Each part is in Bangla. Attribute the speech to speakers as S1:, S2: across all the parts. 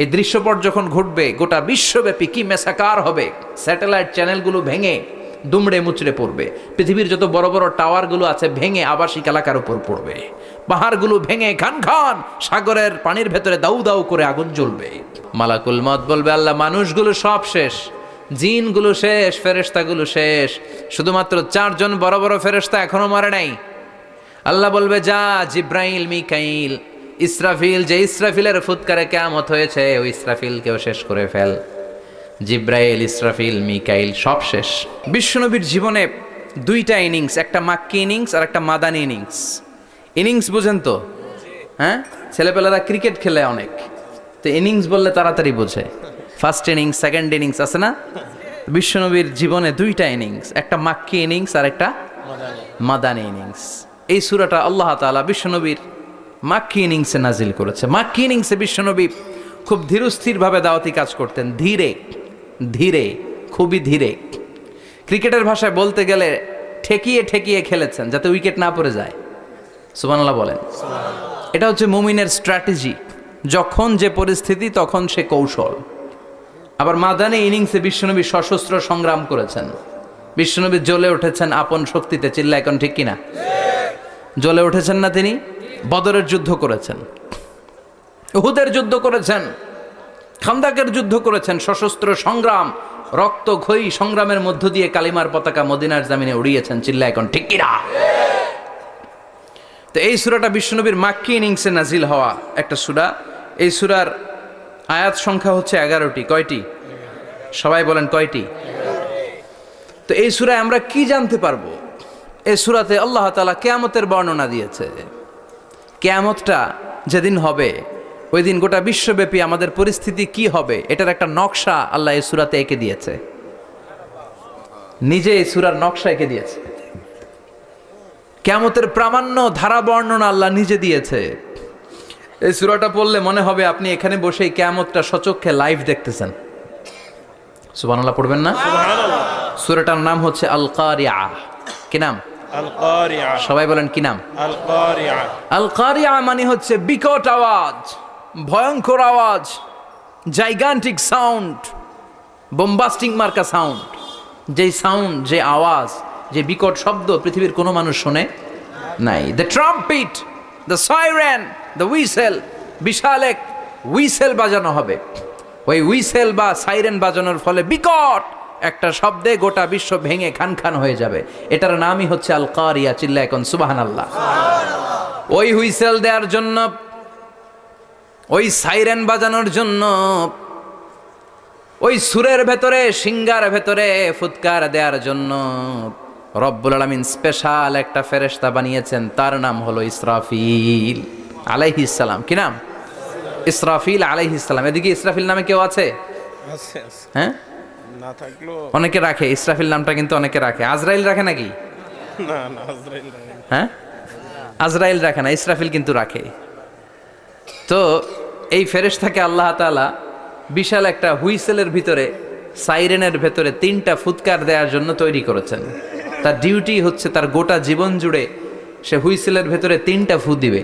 S1: এই দৃশ্যপট যখন ঘটবে গোটা বিশ্বব্যাপী কি মেসাকার হবে, স্যাটেলাইট চ্যানেলগুলো ভেঙে দুমড়ে মুচড়ে পড়বে, পৃথিবীর যত বড় বড় টাওয়ারগুলো আছে ভেঙে আবাসিক এলাকার উপর পড়বে, পাহাড়গুলো ভেঙে খান খান সাগরের পানির ভেতরে দাউ দাউ করে আগুন জ্বলবে। মালাকুল মউত বলবে, আল্লাহ মানুষগুলো সব শেষ, জিনগুলো শেষ, ফেরেশতাগুলো শেষ, শুধুমাত্র 4 জন বড় বড় ফেরেশতা এখনো মরে নাই। আল্লাহ বলবে, যা জিব্রাইল, মিকাইল, ইসরাফিল, যে ইসরাফিলের ফুৎকারে কিয়ামত হয়েছে ওই ইসরাফিলকেও শেষ করে ফেল। জিব্রাইল, ইসরাফিল, মিকাইল সব শেষ। বিশ্বনবীর জীবনে 2টা ইনিংস, একটা মাক্কি ইনিংস আর একটা মাদানী ইনিংস। ইনিংস বুঝেন তো? হ্যাঁ, ছেলেপেলেরা ক্রিকেট খেলে অনেক, তো ইনিংস বললে তাড়াতাড়ি বোঝে। ফার্স্ট ইনিংস, সেকেন্ড ইনিংস আছে না? বিশ্বনবীর জীবনে 2টা ইনিংস, একটা মাক্কি ইনিংস আর একটা মাদানী ইনিংস। এই সূরাটা আল্লাহ তাআলা বিশ্বনবীর মাক্কি ইনিংসে নাজিল করেছে। মাক্কি ইনিংসে বিশ্বনবী খুব ধীরস্থিরভাবে দাওয়াতি কাজ করতেন, ধীরে ধীরে, খুবই ধীরে। ক্রিকেটের ভাষায় বলতে গেলে ঠেকিয়ে ঠেকিয়ে খেলেছেন যাতে উইকেট না পড়ে যায়। সুবহানাল্লাহ বলেন। এটা হচ্ছে মুমিনের স্ট্র্যাটেজি, যখন যে পরিস্থিতি তখন সে কৌশল। আবার মাদানী ইনিংসে বিশ্বনবী সশস্ত্র সংগ্রাম করেছেন। বিশ্বনবী জ্বলে উঠেছেন আপন শক্তিতে, চিল্লা এখন ঠিক কিনা? জ্বলে উঠেছেন না তিনি? বদরের যুদ্ধ করেছেন, উহুদের যুদ্ধ করেছেন, খান্দাকের যুদ্ধ করেছেন, সশস্ত্র সংগ্রাম, রক্তক্ষয়ী সংগ্রামের মধ্য দিয়ে কালিমার পতাকা মদিনার জামিনে উড়িয়েছেন, চিল্লা এখন ঠিক কিনা? তো এই সূরাটা বিশ্বনবীর মাক্কি ইনিংসে নাজিল হওয়া একটা সূরা। এই সূরার আয়াত সংখ্যা হচ্ছে 11টি। কয়টি? সবাই বলেন কয়টি? তো এই সূরায় আমরা কি জানতে পারবো? এই সূরাতে আল্লাহ তাআলা কিয়ামতের বর্ণনা দিয়েছে। কিয়ামতটা যেদিন হবে ওই দিন গোটা বিশ্বব্যাপী আমাদের পরিস্থিতি কি হবে এটার একটা নকশা আল্লাহ এই সূরাতে এঁকে দিয়েছে। নিজে এই সূরার নকশা এঁকে দিয়েছে। কিয়ামতের প্রামাণ্য ধারা বর্ণনা আল্লাহ নিজে দিয়েছে। এই সূরাটা পড়লে মনে হবে আপনি এখানে বসেই কিয়ামতটা সচক্ষে লাইভ দেখতেছেন। সুবহানাল্লাহ পড়বেন না? সুবহানাল্লাহ। সূরাটার নাম হচ্ছে আল কারিয়া। কি নাম? আল কারিয়া। সবাই বলেন কি নাম? আল কারিয়া। আল কারিয়া মানে হচ্ছে বিকট আওয়াজ, ভয়ঙ্কর আওয়াজ, জাইগান্টিক সাউন্ড, বোম্বাস্টিং মার্কা সাউন্ড। যেই সাউন্ড, যে আওয়াজ, যে বিকট শব্দ পৃথিবীর কোনো মানুষ শোনে নাই। The trumpet, the siren, the whistle, বিশাল এক হুইসেল বাজানো হবে। ওই হুইসেল বা সাইরেন বাজানোর ফলে বিকট একটা শব্দে গোটা বিশ্ব ভেঙে খান খান হয়ে যাবে। এটার নামই হচ্ছে আল কারিয়া। চিল্লা এখন সুবহানাল্লাহ। ওই হুইসেল দেওয়ার জন্য, ওই সাইরেন বাজানোর জন্য, ওই সুরের ভেতরে, সিঙ্গার ভেতরে ফুৎকার দেওয়ার জন্য রব্বুল আলামিন স্পেশাল একটা ফেরেশতা বানিয়েছেন। তার নাম হলো ইসরাফিল আলাইহিস সালাম। কি নাম? ইসরাফিল আলাইহিস সালাম। এদিকে ইসরাফিল নামে কেউ আছে? হ্যাঁ, না থাকলেও অনেকে রাখে। ইসরাফিল নামটা কিন্তু অনেকে রাখে। আজরাইল রাখে নাকি? না না, আজরাইল রাখে। হ্যাঁ, আজরাইল রাখে না, ইসরাফিল কিন্তু রাখে। তো এই ফেরেশতাকে আল্লাহ তাআলা বিশাল একটা হুইসেলের ভিতরে, সাইরেনের ভেতরে 3টা ফুৎকার দেওয়ার জন্য তৈরি করেছেন। তার ডিউটি হচ্ছে তার গোটা জীবন জুড়ে সে হুইসেলের ভেতরে 3টা ফু দিবে।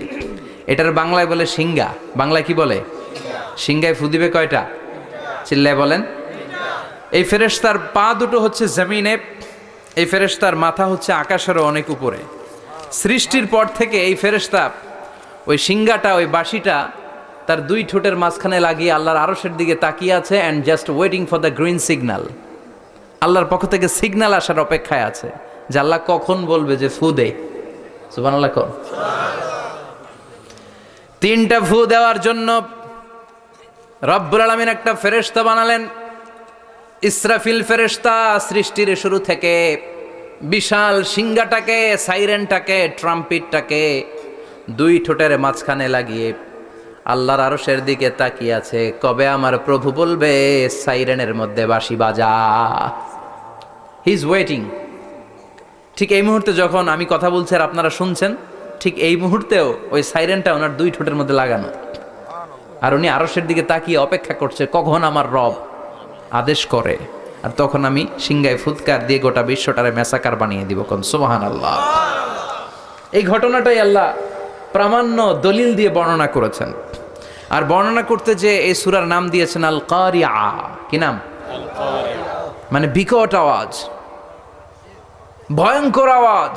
S1: এটার বাংলায় বলে সিঙ্গা। বাংলায় কি বলে? সিঙ্গায় ফু দিবে কয়টা? চিল্লায় বলেন। এই ফেরেশতার পা দুটো হচ্ছে জমিনে, এই ফেরেশতার মাথা হচ্ছে আকাশেরও অনেক উপরে। সৃষ্টির পর থেকে এই ফেরেশতা ওই সিঙ্গাটা, ওই বাঁশিটা তার 2 ঠোঁটের মাঝখানে লাগিয়ে আল্লাহর আরশের দিকে তাকিয়ে আছে and just waiting for the green signal. আল্লাহর পক্ষ থেকে সিগন্যাল আসার অপেক্ষায় আছে যে আল্লাহ কখন বলবে যে ফু দে। সুবহানাল্লাহ। 3টা ফু দেওয়ার জন্য রব্বুল আলামিন একটা ফেরেশতা বানালেন। ইসরাফিল ফেরেশতা সৃষ্টির শুরু থেকে বিশাল সিঙ্গাটাকে, সাইরেনটাকে, ট্রাম্পিটটাকে 2 ঠোঁটের মাঝখানে লাগিয়ে আল্লাহর আরশের দিকে তাকিয়ে আছে, কবে আমার প্রভু বলবে সাইরেনের মধ্যে বাঁশি বাজা। He is waiting. ঠিক এই মুহূর্তে যখন আমি কথা বলছি আর আপনারা শুনছেন, ঠিক এই মুহূর্তেও ওই সাইরেনটা ওনার 2 ঠোঁটের মধ্যে লাগানো, আর উনি আরশের দিকে তাকিয়ে অপেক্ষা করছে কখন আমার রব আদেশ করে, আর তখন আমি সিঙ্গায় ফুৎকার দিয়ে গোটা বিশ্বটারে মেসাকার বানিয়ে দিব। কোন সুবহানাল্লাহ। এই ঘটনাটাই আল্লাহ প্রামাণ্য দলিল দিয়ে বর্ণনা করেছেন। আর বর্ণনা করতে যে এই সূরার নাম দিয়েছেন আল কারিয়া। কি নাম? মানে বিকট আওয়াজ, ভয়ঙ্কর আওয়াজ,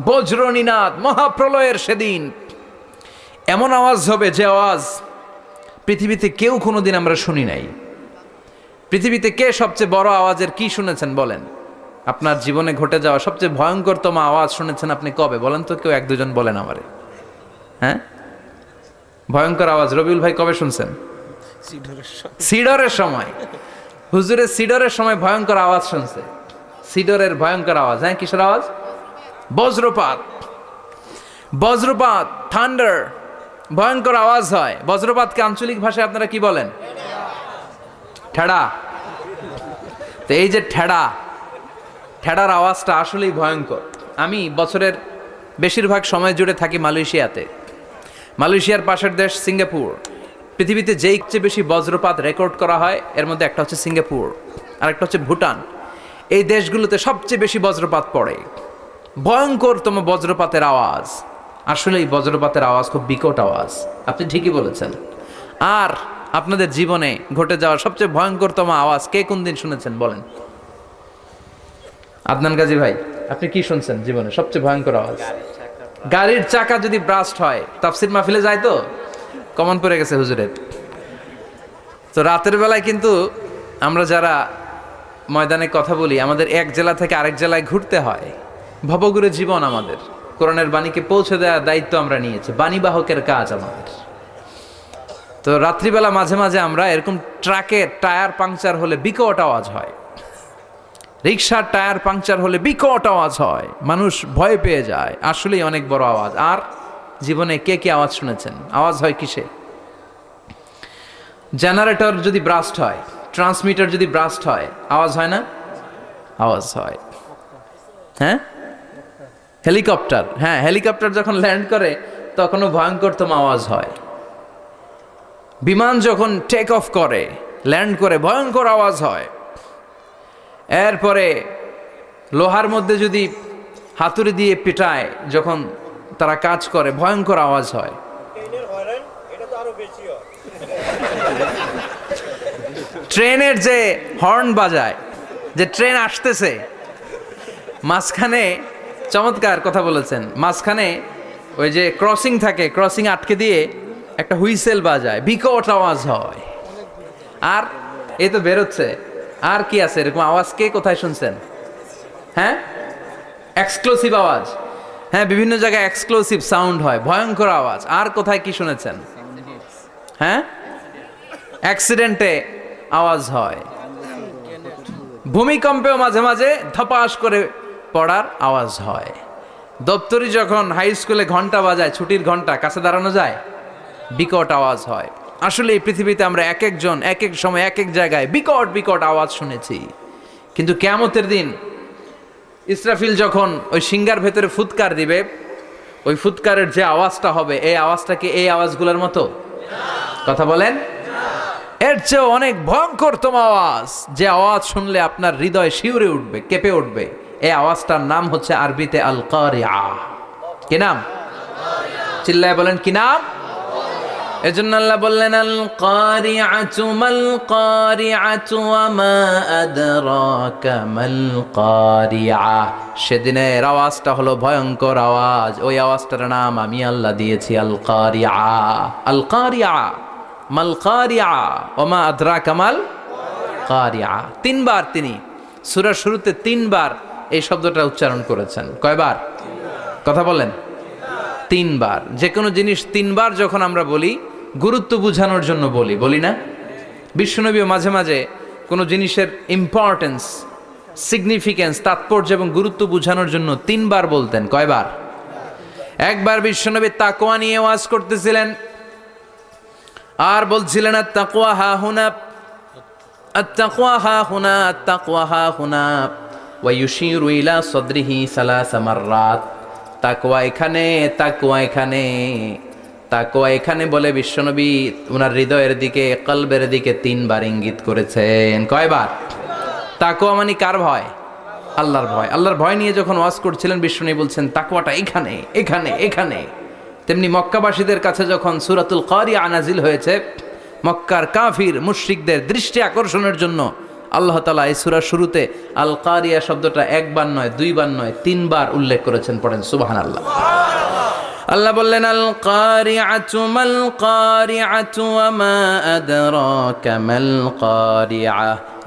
S1: বজ্রনিনাদ, মহাপ্রলয়ের সেদিন এমন আওয়াজ হবে যে আওয়াজ পৃথিবীতে কেউ কোনোদিন আমরা শুনি নাই। পৃথিবীতে কে সবচেয়ে বড় আওয়াজের কি শুনেছেন বলেন? আপনার জীবনে ঘটে যাওয়া সবচেয়ে ভয়ঙ্করতম আওয়াজ শুনেছেন আপনি কবে বলেন তো? কেউ এক দুজন বলেন আমারে। হ্যাঁ, ভয়ঙ্কর আওয়াজ রবিউল ভাই কবে শুনছেন? সিডরের সময়। হুজুরের সিডরের সময় ভয়ঙ্কর আওয়াজ শুনছে। সিডরের ভয়ঙ্কর আওয়াজ। হ্যাঁ, কিসের আওয়াজ? বজ্রপাত। বজ্রপাত, থান্ডার, ভয়ঙ্কর আওয়াজ হয়। বজ্রপাতকে আঞ্চলিক ভাষায় আপনারা কি বলেন? ঠেড়া। তো এই যে ঠেড়ার আওয়াজটা আসলেই ভয়ঙ্কর। আমি বছরের বেশিরভাগ সময় জুড়ে থাকি মালয়েশিয়াতে। মালয়েশিয়ার পাশের দেশ সিঙ্গাপুর। পৃথিবীতে যেই চেয়ে বেশি বজ্রপাত রেকর্ড করা হয় এর মধ্যে একটা হচ্ছে সিঙ্গাপুর, আর একটা হচ্ছে ভুটান। এই দেশগুলোতে সবচেয়ে বেশি বজ্রপাত পড়ে। ভয়ঙ্করতম বজ্রপাতের আওয়াজ। আসলে এই বজ্রপাতের আওয়াজ খুব বিকট আওয়াজ, আপনি ঠিকই বলেছেন। আর আপনাদের জীবনে ঘটে যাওয়া সবচেয়ে ভয়ঙ্করতম আওয়াজ কে কোন দিন শুনেছেন বলেন? আদনান গাজী ভাই, আপনি কি শুনছেন জীবনে সবচেয়ে ভয়ঙ্কর আওয়াজ? গাড়ির চাকা যদি ব্রাস্ট হয়। তাফসির মাহফিলে যায় তো কমন পড়ে গেছে হুজুরের। তো রাতের বেলায় কিন্তু আমরা যারা ময়দানে কথা বলি, আমাদের এক জেলা থেকে আরেক জেলায় ঘুরতে হয়। ভবঘুরে জীবন আমাদের। কোরআনের বাণীকে পৌঁছে দেওয়ার দায়িত্ব আমরা নিয়েছি, বাণীবাহকের কাজ আমাদের। তো রাত্রিবেলা মাঝে মাঝে আমরা এরকম ট্রাকের টায়ার পাংচার হলে বিকট আওয়াজ হয়, রিক্সার টায়ার পাংচার হলে বিকট আওয়াজ হয়, মানুষ ভয় পেয়ে যায়। আসলেই অনেক বড় আওয়াজ। আর জীবনে কে কে আওয়াজ শুনেছেন? আওয়াজ হয় কিসে? জেনারেটর যদি ব্রাস্ট হয়, ট্রান্সমিটার যদি ব্রাস্ট হয়, আওয়াজ হয় না? আওয়াজ হয়। হ্যাঁ, হেলিকপ্টার। হ্যাঁ, হেলিকপ্টার যখন ল্যান্ড করে তখনও ভয়ঙ্করতম আওয়াজ হয়। বিমান যখন টেক অফ করে, ল্যান্ড করে, ভয়ঙ্কর আওয়াজ হয়। এরপরে লোহার মধ্যে যদি হাতুড়ি দিয়ে পিটায় যখন তারা কাজ করে, ভয়ঙ্কর আওয়াজ হয়। ট্রেনের যে হর্ন বাজায়, যে ট্রেন আসতেছে, মাঝখানে চমৎকার কথা বলেছেন, মাঝখানে ওই যে ক্রসিং থাকে, ক্রসিং আটকে দিয়ে একটা হুইসেল বাজায়, বিকট আওয়াজ হয়। আর এই তো বেরোচ্ছে। আর কি আছে এরকম আওয়াজ? কে কোথায় শুনছেন? হ্যাঁ, এক্সক্লুসিভ আওয়াজ। হ্যাঁ, বিভিন্ন জায়গায় এক্সক্লুসিভ সাউন্ড হয়, ভয়ঙ্কর আওয়াজ। আর কোথায় কি শুনেছেন? হ্যাঁ, অ্যাক্সিডেন্টে আওয়াজ হয়। ভূমিকম্পেও মাঝে মাঝে ধপাস করে পড়ার আওয়াজ হয়। দপ্তরি যখন হাই স্কুলে ঘন্টা বাজায়, ছুটির ঘন্টা, কাছে দাঁড়ানো যায়, বিকট আওয়াজ হয়। আসলে এই পৃথিবীতে আমরা এক একজন এক এক সময় এক এক জায়গায় বিকট বিকট আওয়াজ শুনেছি। কিন্তু কিয়ামতের দিন ইসরাফিল যখন ওই সিংহার ভেতরে ফুৎকার দিবে, ওই ফুৎকারের যে আওয়াজটা হবে, এই আওয়াজটা কি এই আওয়াজগুলোর মতো? কথা বলেন। এর চেয়ে অনেক ভয়ঙ্করতম আওয়াজ, যে আওয়াজ শুনলে আপনার হৃদয় শিউরে উঠবে, কেঁপে উঠবে। এই আওয়াজটার নাম হচ্ছে আরবিতে আল কারিয়া। কি নাম? চিল্লায় বলেন কি নাম? এজন্য আল্লাহ বললেন আল কারিআতু মাল কারিআতু ওয়া মা আদরাকা মাল কারিআ। সেদিনের আওয়াজটা হলো ভয়ঙ্কর আওয়াজ। ওই আওয়াজটার নাম আমি আল্লাহ দিয়েছি আল কারিআ। আল কারিআ মাল কারিআ ওয়া মা আদরাকা মাল কারিআ। তিনবার তিনি সূরার শুরুতে তিনবার এই শব্দটা উচ্চারণ করেছেন। কয়বার? কথা বলেন। তিনবার। যে কোনো জিনিস তিনবার যখন আমরা বলি, গুরুত্ব বোঝানোর জন্য বলি, বলি না? বিশ্বনবীও মাঝে মাঝে কোনো জিনিসের ইম্পর্টেন্স, সিগনিফিকেন্স, তাৎপর্য এবং গুরুত্ব বোঝানোর জন্য তিনবার বলতেন। কয়বার? একবার বিশ্বনবী তাকওয়া নিয়ে ওয়াজ করতেছিলেন, আর বলছিলেন আত-তাকওয়া হা হুনা, আত-তাকওয়া হা হুনা, আত-তাকওয়া হা হুনা, ওয়া ইউশিরু ইলা সাদরিহি সালাসা মাররাত। তাকওয়া এখানে, তাকওয়া এখানে, তাকওয়া এখানে বলে বিশ্বনবী ওনার হৃদয়ের দিকে, কলবের দিকে তিনবার ইঙ্গিত করেছেন। কয়বার? তাকওয়া মানে কার ভয়? আল্লাহর ভয়। আল্লাহর ভয় নিয়ে যখন ওয়াজ করছিলেন বিশ্বনবী বলছেন তাকওয়াটা এখানে, এখানে, এখানে। তেমনি মক্কাবাসীদের কাছে যখন সূরাতুল কারিয়া নাজিল হয়েছে, মক্কার কাফির মুশরিকদের দৃষ্টি আকর্ষণের জন্য আল্লাহ তাআলা এই সূরার শুরুতে আল কারিয়া শব্দটা একবার নয়, দুইবার নয়, তিনবার উল্লেখ করেছেন। পড়েন সুবহানাল্লাহ। আল্লাহ বললেন আল কারিআতু মাল কারিআতু ওয়া মা আদরাকা মাল কারিআ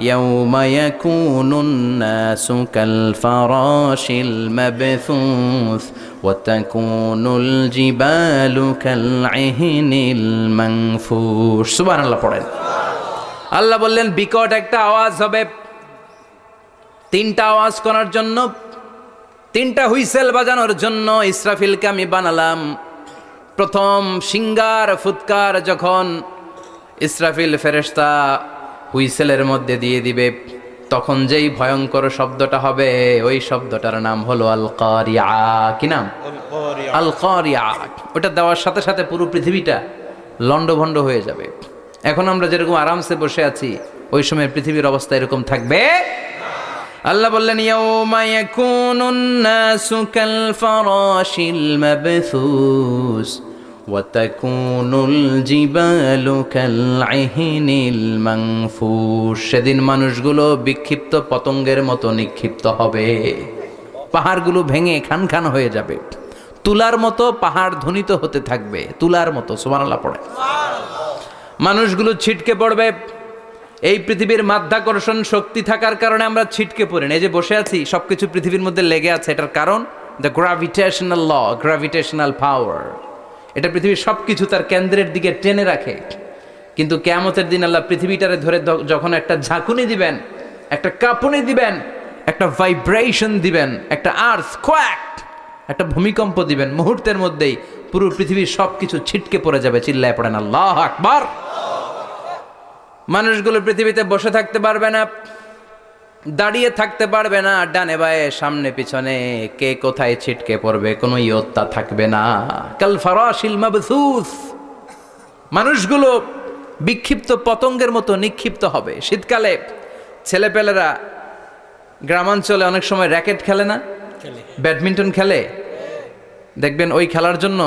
S1: ইয়াউমা ইয়াকুনুন নাসু কাল ফারাশিল মাবথুস ওয়া তাকুনুল জিবালু কাল ইহনিল মানফুশ। সুবহানাল্লাহ পড়েন। আল্লাহ বললেন বিকট একটা আওয়াজ হবে, তিনটা আওয়াজ করার জন্য, তিনটা হুইসেল বাজানোর জন্য ইসরাফিলকে আমি বানালাম। প্রথম সিঙ্গার ফুৎকার যখন ইসরাফিল ফেরেশতা হুইসেলের মধ্যে দিয়ে দিবে, তখন যেই ভয়ঙ্কর শব্দটা হবে ওই শব্দটার নাম হলো আল কারিয়া। কি নাম? আল কারিয়া। ওটা দেওয়ার সাথে সাথে পুরো পৃথিবীটা লন্ডভন্ড হয়ে যাবে। এখন আমরা যেরকম আরামসে বসে আছি, ওই সময় পৃথিবীর অবস্থা এরকম থাকবে। আল্লাহ বললেন ইয়াউমা ইয়াকুনুন নাসু কাল ফারাশিল মাবথুস ওয়া তাকুনুল জিবালু কাল ইহনিল মানফুশ। সেদিন মানুষগুলো বিক্ষিপ্ত পতঙ্গের মতো নিক্ষিপ্ত হবে, পাহাড়গুলো ভেঙে খান খান হয়ে যাবে, তুলার মতো পাহাড় ধ্বনিত হতে থাকবে, তুলার মতো। সুবহানাল্লাহ পড়ে। মানুষগুলো ছিটকে পড়বে। এই পৃথিবীর মাধ্যাকর্ষণ শক্তি থাকার কারণে আমরা ছিটকে পড়ি না। এই যে বসে আছি, সবকিছু পৃথিবীর মধ্যে লেগে আছে, এটার কারণ দ্য গ্র্যাভিটেশনাল ল, গ্র্যাভিটেশনাল পাওয়ার। এটা পৃথিবীর সবকিছু তার কেন্দ্রের দিকে টেনে রাখে। কিন্তু কিয়ামতের দিন আল্লাহ পৃথিবীটারে ধরে যখন একটা ঝাঁকুনি দিবেন, একটা কাঁপুনি দিবেন, একটা ভাইব্রেশন দিবেন, একটা আর্থকোয়াক, একটা ভূমিকম্প দিবেন, মুহূর্তের মধ্যেই পুরো পৃথিবীর সবকিছু ছিটকে পড়ে যাবে। চিল্লায় পড়েন আল্লাহু আকবার। মানুষগুলো পৃথিবীতে বসে থাকতে পারবে না, দাঁড়িয়ে থাকতে পারবে না, ডানে বায়ে সামনে পিছনে কে কোথায় ছিটকে পড়বে কোনো ইয়ত্তা থাকবে না। কাল ফারাশিল মাবথুস। মানুষগুলো বিক্ষিপ্ত পতঙ্গের মতো নিক্ষিপ্ত হবে। শীতকালে ছেলেপেলেরা গ্রামাঞ্চলে অনেক সময় র্যাকেট খেলে না, ব্যাডমিন্টন খেলে। দেখবেন ওই খেলার জন্য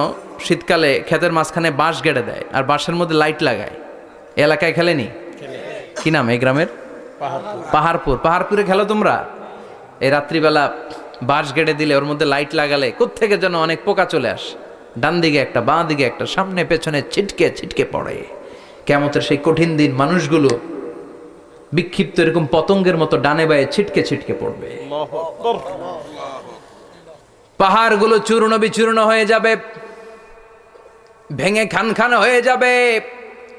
S1: শীতকালে ক্ষেতের মাঝখানে বাঁশ গেড়ে দেয় আর বাঁশের মধ্যে লাইট লাগায়। এলাকায় খেলেনি? কি নাম এই গ্রামের? পাহাড়পুর। পাহাড়পুরে খেলো তোমরা? এই রাত্রিবেলা বাঁশ গেড়ে দিলে ওর মধ্যে লাইট লাগালে কোত্থেকে যেন অনেক পোকা চলে আসে, ডান দিকে একটা, বাঁ দিকে একটা, সামনে পেছনে ছিটকে ছিটকে পড়ে। কিয়ামতের সেই কঠিন দিন মানুষগুলো বিক্ষিপ্ত এরকম পতঙ্গের মতো ডানে বায়ে ছিটকে ছিটকে পড়বে। পাহাড়গুলো চূর্ণ বিচূর্ণ হয়ে যাবে, ভেঙে খান খান হয়ে যাবে।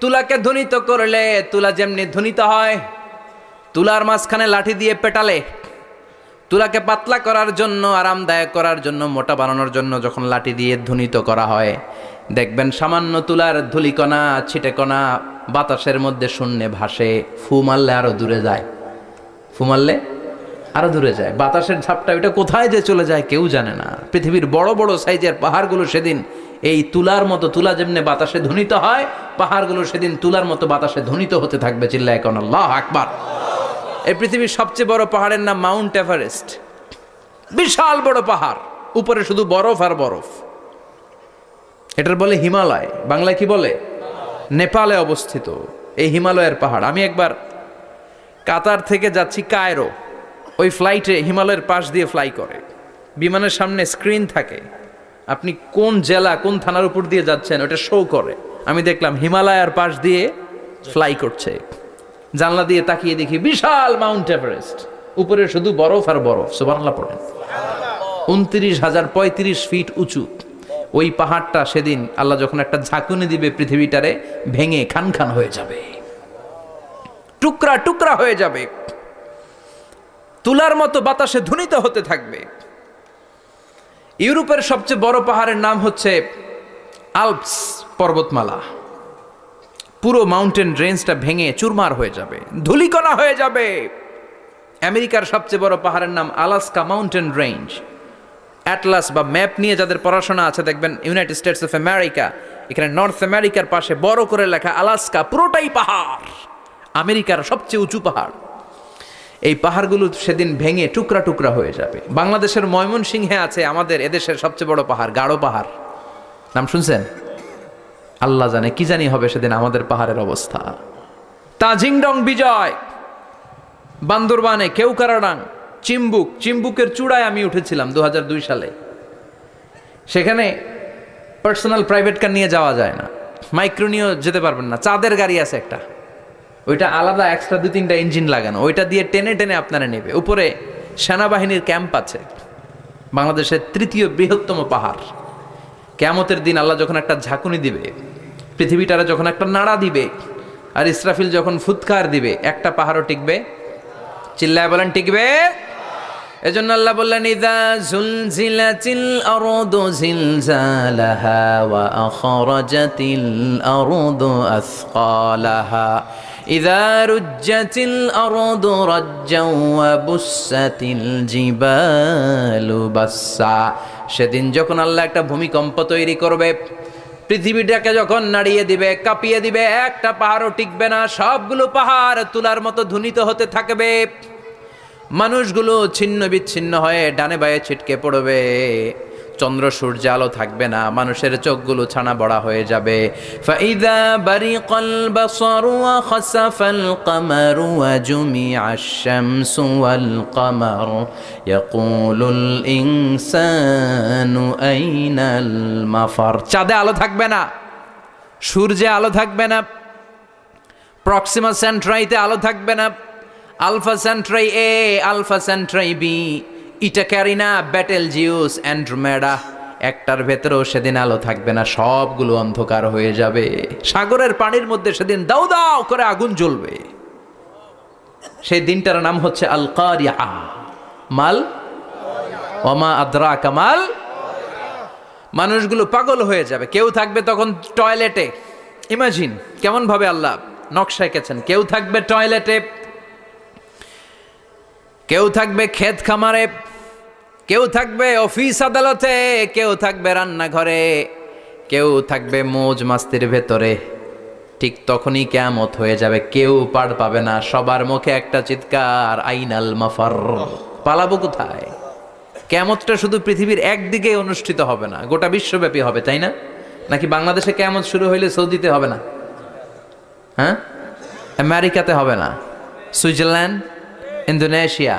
S1: তুলাকে ধ্বনিত করলে তুলা যেমনি ধ্বনিত হয়, তুলার মাঝখানে লাঠি দিয়ে পেটালে, তুলাকে পাতলা করার জন্য, আরামদায়ক করার জন্য, মোটা বানানোর জন্য যখন লাঠি দিয়ে ধ্বনিত করা হয়, দেখবেন সামান্য তুলার ধুলিকণা ছিটেকণা বাতাসের মধ্যে শূন্যে ভাসে। ফু মারলে আরো দূরে যায়, ফু মারলে আরো দূরে যায়। বাতাসের ঝাপটা ওইটা কোথায় যে চলে যায় কেউ জানে না। পৃথিবীর বড় বড় সাইজের পাহাড়গুলো সেদিন এই তুলার মতো, তুলা যেমনি বাতাসে ধ্বনিত হয়, পাহাড়গুলো সেদিন তুলার মতো বাতাসে ধ্বনিত হতে থাকবে। চিল্লায় এখন আল্লাহু আকবার। এই পৃথিবীর সবচেয়ে বড় পাহাড়ের নাম মাউন্ট এভারেস্ট। বিশাল বড় পাহাড়, উপরে শুধু বরফ আর বরফ। এটার বলে হিমালয়। বাংলায় কি বলে? নেপালে অবস্থিত এই হিমালয়ের পাহাড়। আমি একবার কাতার থেকে যাচ্ছি কায়রো, ওই ফ্লাইটে হিমালয়ের পাশ দিয়ে ফ্লাই করে, বিমানের সামনে স্ক্রিন থাকে, আপনি কোন জেলা কোন থানার উপর দিয়ে যাচ্ছেন ওটা শো করে। আমি দেখলাম হিমালয়ের পাশ দিয়ে ফ্লাই করছে। জানলা দিয়ে তাকিয়ে দেখি বিশাল মাউন্ট এভারেস্ট, উপরে শুধু বরফ আর বরফ। সুবহানাল্লাহ পড়েন। 29,035 ফিট উঁচু ওই পাহাড়টা সেদিন আল্লাহ যখন একটা ঝাঁকুনি দিবে, পৃথিবীটারে ভেঙে খান খান হয়ে যাবে, টুকরা টুকরা হয়ে যাবে, তুলার মতো বাতাসে ধ্বনিত হতে থাকবে। ইউরোপের সবচেয়ে বড় পাহাড়ের নাম হচ্ছে আল্পস পর্বতমালা। পুরো মাউন্টেন রেঞ্জটা ভেঙে চুরমার হয়ে যাবে, ধূলিকণা হয়ে যাবে। আমেরিকার সবচেয়ে বড় পাহাড়ের নাম আলাস্কা মাউন্টেন রেঞ্জ। অ্যাটলাস বা ম্যাপ নিয়ে যাদের পড়াশোনা আছে দেখবেন ইউনাইটেড স্টেটস অফ আমেরিকা, এখানে নর্থ আমেরিকার পাশে বড় করে লেখা আলাস্কা, পুরোটাই পাহাড়, আমেরিকার সবচেয়ে উঁচু পাহাড়। এই পাহাড়গুলো সেদিন ভেঙে টুকরা টুকরা হয়ে যাবে। বাংলাদেশের ময়মনসিংহে আছে আমাদের এদেশের সবচেয়ে বড় পাহাড়, গাঢ় পাহাড়। নাম শুনছেন? আল্লাহ জানে কি জানি হবে সেদিন আমাদের পাহাড়ের অবস্থা। তাজিংডং বিজয়, বান্দরবানে কেউকারাডাং, চিম্বুকের চূড়ায় আমি উঠেছিলাম 2002 সালে। সেখানে পার্সোনাল প্রাইভেট কার নিয়ে যাওয়া যায় না, মাইক্রো নিয়েও যেতে পারবেন না। চাঁদের গাড়ি আছে একটা, ওইটা আলাদা এক্সট্রা 2-3টা ইঞ্জিন লাগানো, ওইটা দিয়ে টেনে টেনে আপনারা নেবে। উপরে সেনাবাহিনীর ক্যাম্প আছে। বাংলাদেশের 3য় বৃহত্তম পাহাড়। কিয়ামতের দিন আল্লাহ যখন একটা ঝাঁকুনি দিবে, পৃথিবীটারে যখন একটা নাড়া দিবে, আর ইসরাফিল যখন ফুৎকার দিবে, একটা পাহাড়ও টিকবে? চিল্লায় বলেন টিকবে? এজন্য আল্লাহ বললেন, ইযা যুলজিলাতিল আরদু জিলজালাহা ওয়া আখরাজাতিল আরদু আসকালাহা ইযা রুজ্জাতিল আরদু রাজ্জাও ওয়া বুসাতিল জিবালু বাসসা। সেদিন যখন আল্লাহ একটা ভূমিকম্প তৈরি করবে, পৃথিবীটাকে যখন নাড়িয়ে দিবে, কাঁপিয়ে দিবে, একটা পাহাড়ও টিকবে না, সবগুলো পাহাড় তুলার মতো ধ্বনিত হতে থাকবে। মানুষগুলো ছিন্ন বিচ্ছিন্ন হয়ে ডানে বায়ে ছিটকে পড়বে, চন্দ্র সূর্য আলো থাকবে না, মানুষের চোখগুলো ছানা বড়া হয়ে যাবে। ফাইদা বারিকাল বাসারু ওয়া খাসাফাল কামারু ওয়া জুমিআশ শামসু ওয়াল কামারু ইয়াকুলুল ইনসানু আইনাল মাফার। চাঁদে আলো থাকবে না, সূর্যে আলো থাকবে না, প্রক্সিমা সেন্ট্রাইতে আলো থাকবে না, Alpha Centauri A, Alpha Centauri B, Eta Carinae, Betelgeuse, Andromeda, একটার ভেতরেও সেদিন আলো থাকবে না, সবগুলো অন্ধকার হয়ে যাবে। সাগরের পানির মধ্যে সেদিন দাউ দাউ করে আগুন জ্বলবে। সেই দিনটার নাম হচ্ছে আল কারিয়া। মাল ওমা আদরাকা মাল। মানুষগুলো পাগল হয়ে যাবে। কেউ থাকবে তখন টয়লেটে। ইমাজিন কেমন ভাবে আল্লাহ নকশা এঁকেছেন। কেউ থাকবে টয়লেটে, কেউ থাকবে ক্ষেত খামারে, কেউ থাকবে অফিস আদালতে, কেউ থাকবে রান্নাঘরে, কেউ থাকবে মৌজ মাস্তির ভেতরে। ঠিক তখনই কিয়ামত হয়ে যাবে, কেউ পার পাবে না। সবার মুখে একটা চিৎকার, আইনাল মাফার। পালাবো কোথায়? কিয়ামতটা শুধু পৃথিবীর একদিকে অনুষ্ঠিত হবে না, গোটা বিশ্বব্যাপী হবে, তাই না? নাকি বাংলাদেশে কিয়ামত শুরু হইলে সৌদিতে হবে না? হ্যাঁ, আমেরিকাতে হবে না, সুইজারল্যান্ড, ইন্দোনেশিয়া,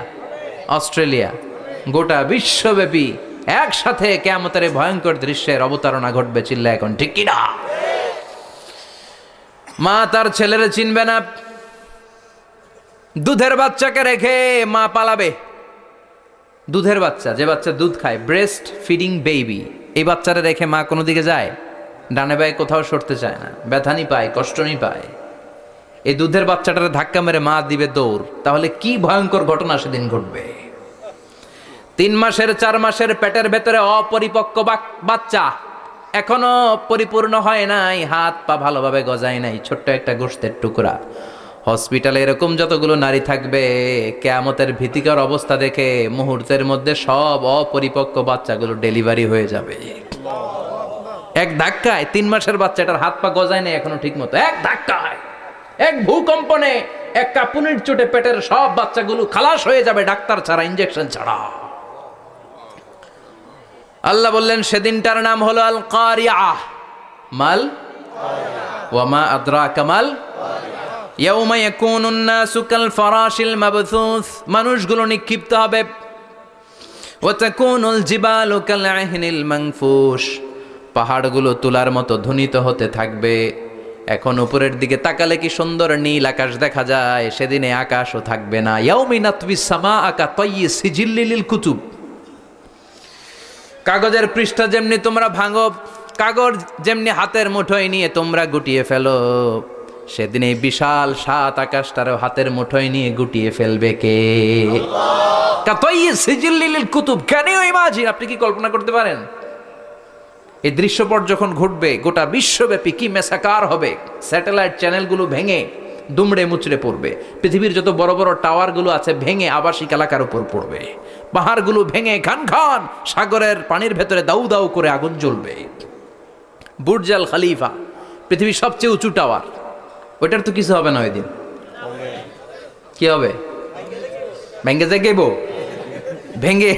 S1: অস্ট্রেলিয়া, গোটা বিশ্বব্যাপী একসাথে কিয়ামতের ভয়ঙ্কর দৃশ্যের অবতারণা ঘটবে। চিল্লা এখন ঠিক কিনা? মা তার ছেলেরে চিনবে না। দুধের বাচ্চাকে রেখে মা পালাবে। দুধের বাচ্চা, যে বাচ্চা দুধ খায়, ব্রেস্ট ফিডিং বেবি, এই বাচ্চারা রেখে মা কোনো দিকে যায়? ডানে বায়ে কোথাও সরতে চায় না, ব্যথানি পায়, কষ্টনি পায়। এই দুধের বাচ্চাটারে ধাক্কা মেরে মা দিবে দৌড়। তাহলে কি ভয়ঙ্কর ঘটনা সেদিন ঘটবে। 3 মাসের 4 মাসের পেটের ভেতরে অপরিপক্ক বাচ্চা, এখনো পরিপূর্ণ হয় নাই, হাত পা ভালোভাবে গজায় নাই, ছোট্ট একটা গোশতের টুকরা। হসপিটালে এরকম যতগুলো নারী থাকবে, কিয়ামতের ভীতিকর অবস্থা দেখে মুহূর্তের মধ্যে সব অপরিপক্ক বাচ্চাগুলো ডেলিভারি হয়ে যাবে। এক ধাক্কায় 3 মাসের বাচ্চাটার হাত পা গজায় নাই এখনো ঠিক মতো, এক ধাক্কায়, এক ভূকম্পনে, এক কাঁপুনির চোটে পেটের সব বাচ্চাগুলো খালাস হয়ে যাবে, ডাক্তার ছাড়া, ইনজেকশন ছাড়া। আল্লাহ বললেন সেদিনটার নাম হলো আল কারিয়া। মাল ওয়া মা আদরাকা মাল। ইয়াউমা ইয়াকুনুন নাসু কাল ফারাশিল মাবথুস, মানুষগুলো নিক্ষিপ্ত হবে। ওয়া তাকুনুল জিবালু কাল আহিনিল মানফুশ, পাহাড়গুলো তুলার মতো ধ্বনিত হতে থাকবে। এখন উপরের দিকে তাকালে কি সুন্দর নীল আকাশ দেখা যায়, সেদিনে আকাশও থাকবে না। ইয়াউমিন নাতবিস সামাআ কাতায়্যি সিজিল্লিল লিল কুতুব, কাগজের পৃষ্ঠা যেমনি তোমরা ভাঙো, কাগজ যেমনি হাতের মুঠোয় নিয়ে তোমরা গুটিয়ে ফেলো, সেদিন এই বিশাল 7 আকাশটারও হাতের মুঠোয় নিয়ে গুটিয়ে ফেলবে কে? কাতায়্যি সিজিল্লিল লিল কুতুব। Can you imagine? আপনি কি কল্পনা করতে পারেন এই দৃশ্যপট যখন ঘটবে গোটা বিশ্বব্যাপী কি মেসাকার হবে? স্যাটেলাইট চ্যানেলগুলো ভেঙে দুমড়ে মুচড়ে পড়বে, পৃথিবীর যত বড় বড় টাওয়ারগুলো আছে ভেঙে আবাসিক এলাকার উপর পড়বে, পাহাড়গুলো ভেঙে খান খান সাগরের পানির ভেতরে দাউ দাউ করে আগুন জ্বলবে। বুর্জ আল খলিফা, পৃথিবীর সবচেয়ে উঁচু টাওয়ার, ওইটার তো কিছু হবে না। ওই দিন কি হবে? ভেঙে যাইব, ভেঙে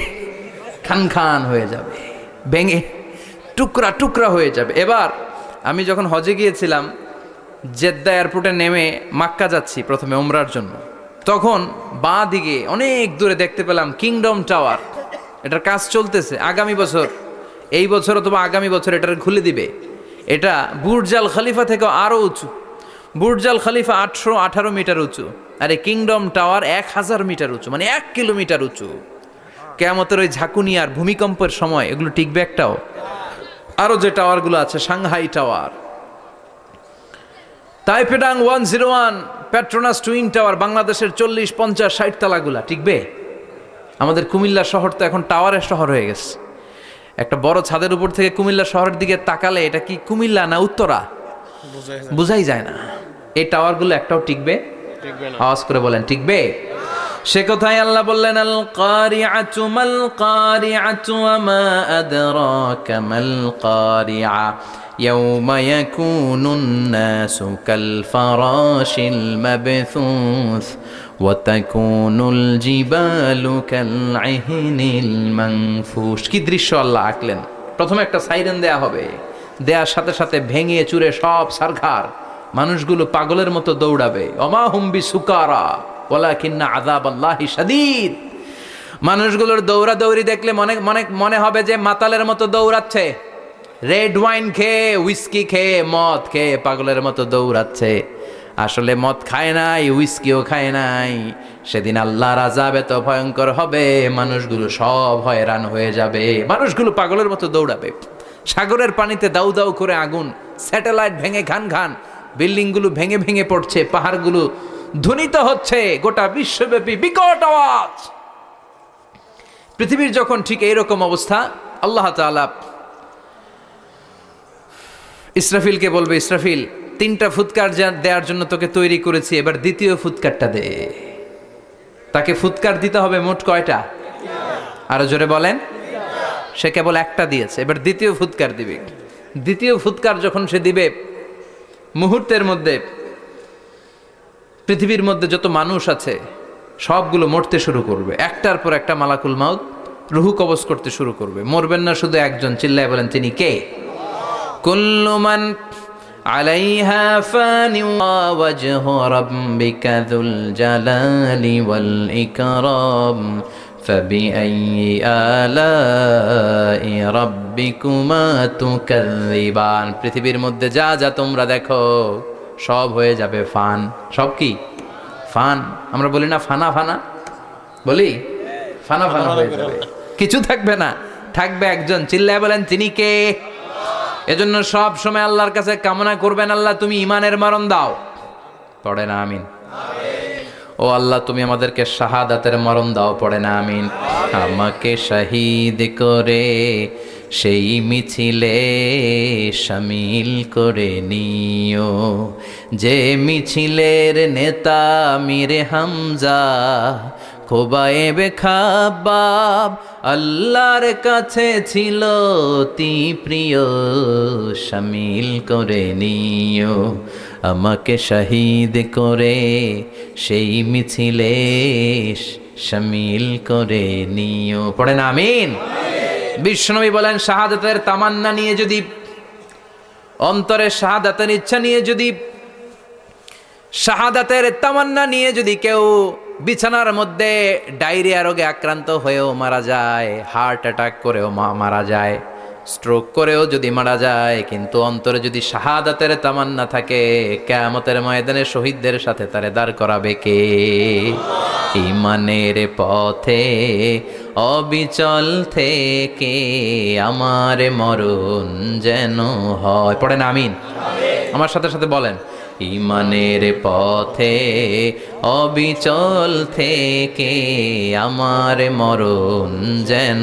S1: খান খান হয়ে যাবে, ভেঙে টুকরা টুকরা হয়ে যাবে। এবার আমি যখন হজে গিয়েছিলাম, জেদ্দা এয়ারপোর্টে নেমে মাক্কা যাচ্ছি প্রথমে উমরার জন্য, তখন বাঁ দিকে অনেক দূরে দেখতে পেলাম কিংডম টাওয়ার। এটার কাজ চলতেছে। আগামী বছর, এই বছর অথবা আগামী বছর এটার খুলে দিবে। এটা বুর্জ আল খলিফা থেকে আরও উঁচু। বুর্জ আল খলিফা 818 মিটার উঁচু, আর এই কিংডম টাওয়ার 1000 মিটার উঁচু, মানে 1 কিলোমিটার উঁচু। কিয়ামতের ওই ঝাঁকুনি আর ভূমিকম্পের সময় এগুলো টিকবে একটাও? আরও যে টাওয়ারগুলো আছে, সাংহাই টাওয়ার, তাইপেডাং 101, পেট্রোনাস টুইন টাওয়ার, বাংলাদেশের 40, 50, 60 তালাগুলা টিকবে? আমাদের কুমিল্লা শহর তো এখন টাওয়ারের শহর হয়ে গেছে। একটা বড় ছাদের উপর থেকে কুমিল্লা শহরের দিকে তাকালে এটা কি কুমিল্লা না উত্তরা বুঝাই যায় না। এই টাওয়ারগুলো একটাও টিকবে? আওয়াজ করে বলেন, টিকবে? সে কথাই আল্লাহ বললেন, আল কারিআতু মাল কারিআতু ওয়া মা আদরাকা মাল কারিআ ইয়াউমা ইয়াকুনুন নাসু কাল ফারাশিল মাবথুস ওয়া তাকুনুল জিবালু কাল ইহনিল মানফুশ। কি দৃশ্য আল্লাহ আঁকলেন। প্রথমে একটা সাইরেন দেয়া হবে, দেয়ার সাথে সাথে ভেঙে চুরে সব সারখার, মানুষগুলো পাগলের মতো দৌড়াবে। ওমা হুম বিসুকারা ওয়ালাকিন্না আযাবাল্লাহি শাদীদ। মানুষগুলোর দৌড়াদৌড়ি দেখলে মনে হবে যে মাতালের মতো দৌড়াচ্ছে, রেড ওয়াইন খেয়ে, হুইস্কি খেয়ে, মদ খেয়ে পাগলের মতো দৌড়াচ্ছে। আসলে মদ খায় নাই, হুইস্কিও খায় নাই। সেদিন আল্লাহর আযাব এত ভয়ঙ্কর হবে, মানুষগুলো সব হয়রান হয়ে যাবে, মানুষগুলো পাগলের মতো দৌড়াবে। সাগরের পানিতে দাউ দাউ করে আগুন, স্যাটেলাইট ভেঙে ঘান ঘান, বিল্ডিংগুলো ভেঙে ভেঙে পড়ছে, পাহাড়গুলো ধ্বনিত হচ্ছে, গোটা বিশ্বব্যাপী বিকট আওয়াজ। পৃথিবীর যখন ঠিক এইরকম অবস্থা, আল্লাহ তাআলা ইসরাফিলকে বলবে, ইসরাফিল 3টা ফুৎকার দেওয়ার জন্য তোকে তৈরি করেছি, এবার দ্বিতীয় ফুৎকারটা দে। তাকে ফুৎকার দিতে হবে মোট কয়টা? আরো জোরে বলেন। সে কেবল একটা দিয়েছে, এবার দ্বিতীয় ফুৎকার দিবে। দ্বিতীয় ফুৎকার যখন সে দিবে, মুহূর্তের মধ্যে পৃথিবীর মধ্যে যত মানুষ আছে সবগুলো মরতে শুরু করবে। একটার পর একটা মালাকুল মাউত রুহু কবজ করতে শুরু করবে। মরবেন না শুধু একজন, চিল্লায় বলেন তিনি কে? কুল্লু মান আলাইহা ফানি ওয়া ওয়াজহু রাব্বিকা যুল জালালি ওয়াল ইকরাম ফাবিআইয়ি আলাই রাব্বিকুমা তুকাযযিবান। পৃথিবীর মধ্যে যা যা তোমরা দেখো সব হয়ে যাবে ফান। সব কি? ফান। আমরা বলি না ফানা ফানা, বলি ফানা ফানা হয়ে যাবে, কিছু থাকবে না, থাকবে একজন, চিল্লায় বলেন তিনি কে? এজন্য সব সময় আল্লাহর কাছে কামনা করবেন, আল্লাহ তুমি ঈমানের মরণ দাও। পড়ে না আমিন? ও আল্লাহ তুমি আমাদেরকে শাহাদাতের মরণ দাও। পড়ে না আমিন? আমাকে শহীদ করে সেই মিছিলে শামিল করে নিও, যে মিছিলের নেতা মীরে হামজা খোবায়েবে খাব্বাব আল্লাহর কাছে ছিল অতি প্রিয়, শামিল করে নিও। আমাকে শহীদ করে সেই মিছিলে শামিল করে নিও। পড়েন আমিন? বিশ্বনবী বলেন, শাহাদাতের তামান্না নিয়ে যদি, অন্তরে শাহাদাতের ইচ্ছা নিয়ে যদি, শাহাদাতের তামান্না নিয়ে যদি কেউ বিছানার মধ্যে ডায়রিয়া রোগে আক্রান্ত হয়েও মারা যায়, হার্ট অ্যাটাক করেও মারা যায়, স্ট্রোক করেও যদি মারা যায়, কিন্তু অন্তরে যদি শাহাদাতের তামান্না থাকে, কিয়ামতের ময়দানে শহীদদের সাথে তারে দাঁড় করাবে কে? ঈমানের পথে অবিচল থেকে আমার মরণ যেন হয়। পড়েন আমিন? আমার সাথে সাথে বলেন, ঈমানের পথে অবিচল থেকে আমার মরণ যেন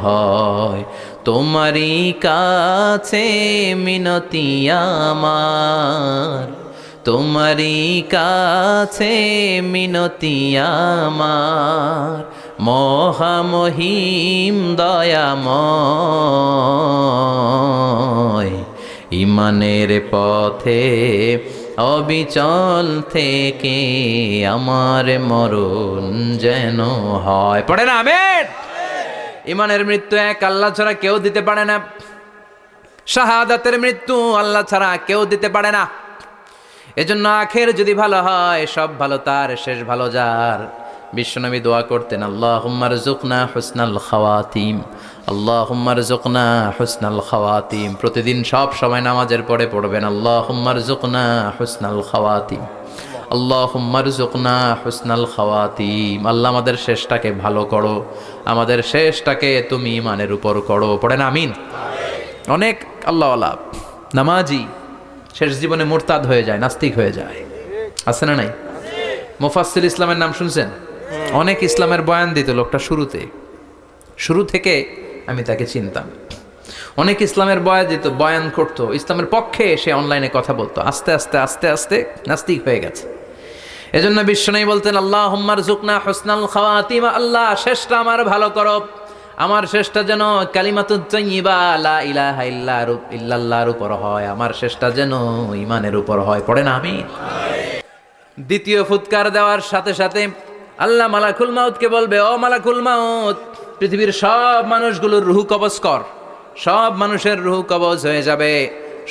S1: হয়। তোমারই কাছে মিনতি আমার, তোমারই কাছে মিনতি আমার, মহামহিম দয়াময়। ঈমানের পথে অবিচল থেকে আমার মরণ যেন হয়। পড়ে না আমিন? ঈমানের মৃত্যু এক আল্লাহ ছাড়া কেউ দিতে পারে না। শাহাদাতের মৃত্যু আল্লাহ ছাড়া কেউ দিতে পারে না। এজন্য আখের যদি ভালো হয়, সব ভালো তার, শেষ ভালো যার। বিশ্বনবী দোয়া করতেন, আল্লাহুম্মা রযুকনা হুসনাল খাওয়াতিম, আল্লাহুম্মা রযুকনা হুসনাল খাওয়াতিম। প্রতিদিন সব সময় নামাজের পরে পড়বেন, আল্লাহুম্মা রযুকনা হুসনাল খাওয়াতিম, আল্লাহুম্মা রযুকনা হুসনাল খাওয়াতিম। আল্লাহ আমাদের শেষটাকে ভালো করো, আমাদের শেষটাকে তুমি ঈমানের উপর করো। পড়েন আমিন। অনেক আল্লাহওয়ালা নামাজি শেষ জীবনে মুরতাদ হয়ে যায়, নাস্তিক হয়ে যায়, আছে না নাই? মুফাসসির ইসলামের নাম শুনছেন? অনেক ইসলামের বয়ান দিত লোকটা শুরু থেকে আমি তাকে চিনতাম। অনেক ইসলামের বয়ান করতো, ইসলামের পক্ষে সে অনলাইনে কথা বলতো। আস্তে আস্তে আস্তে আস্তে নাস্তিক হয়ে গেছে। এজন্য বিশ্বনবী বলতেন, আল্লাহুম্মা রযুকনা হুসনাল খাওয়াতিম, আল্লাহ শেষটা আমার ভালো করো, আমার শেষটা যেন কালিমাতুত তাইয়্যিবা লা ইলাহা ইল্লাল্লাহর উপর হয়, আমার শেষটা যেন ঈমানের উপর হয়। পড়েন আমিন। দ্বিতীয় ফুৎকার দেওয়ার সাথে সাথে আল্লাহ মালাকুল মাউতকে বলবে, ও মালাকুল মাউত, পৃথিবীর সব মানুষগুলোর রুহ কবজ কর। সব মানুষের রুহ কবজ হয়ে যাবে,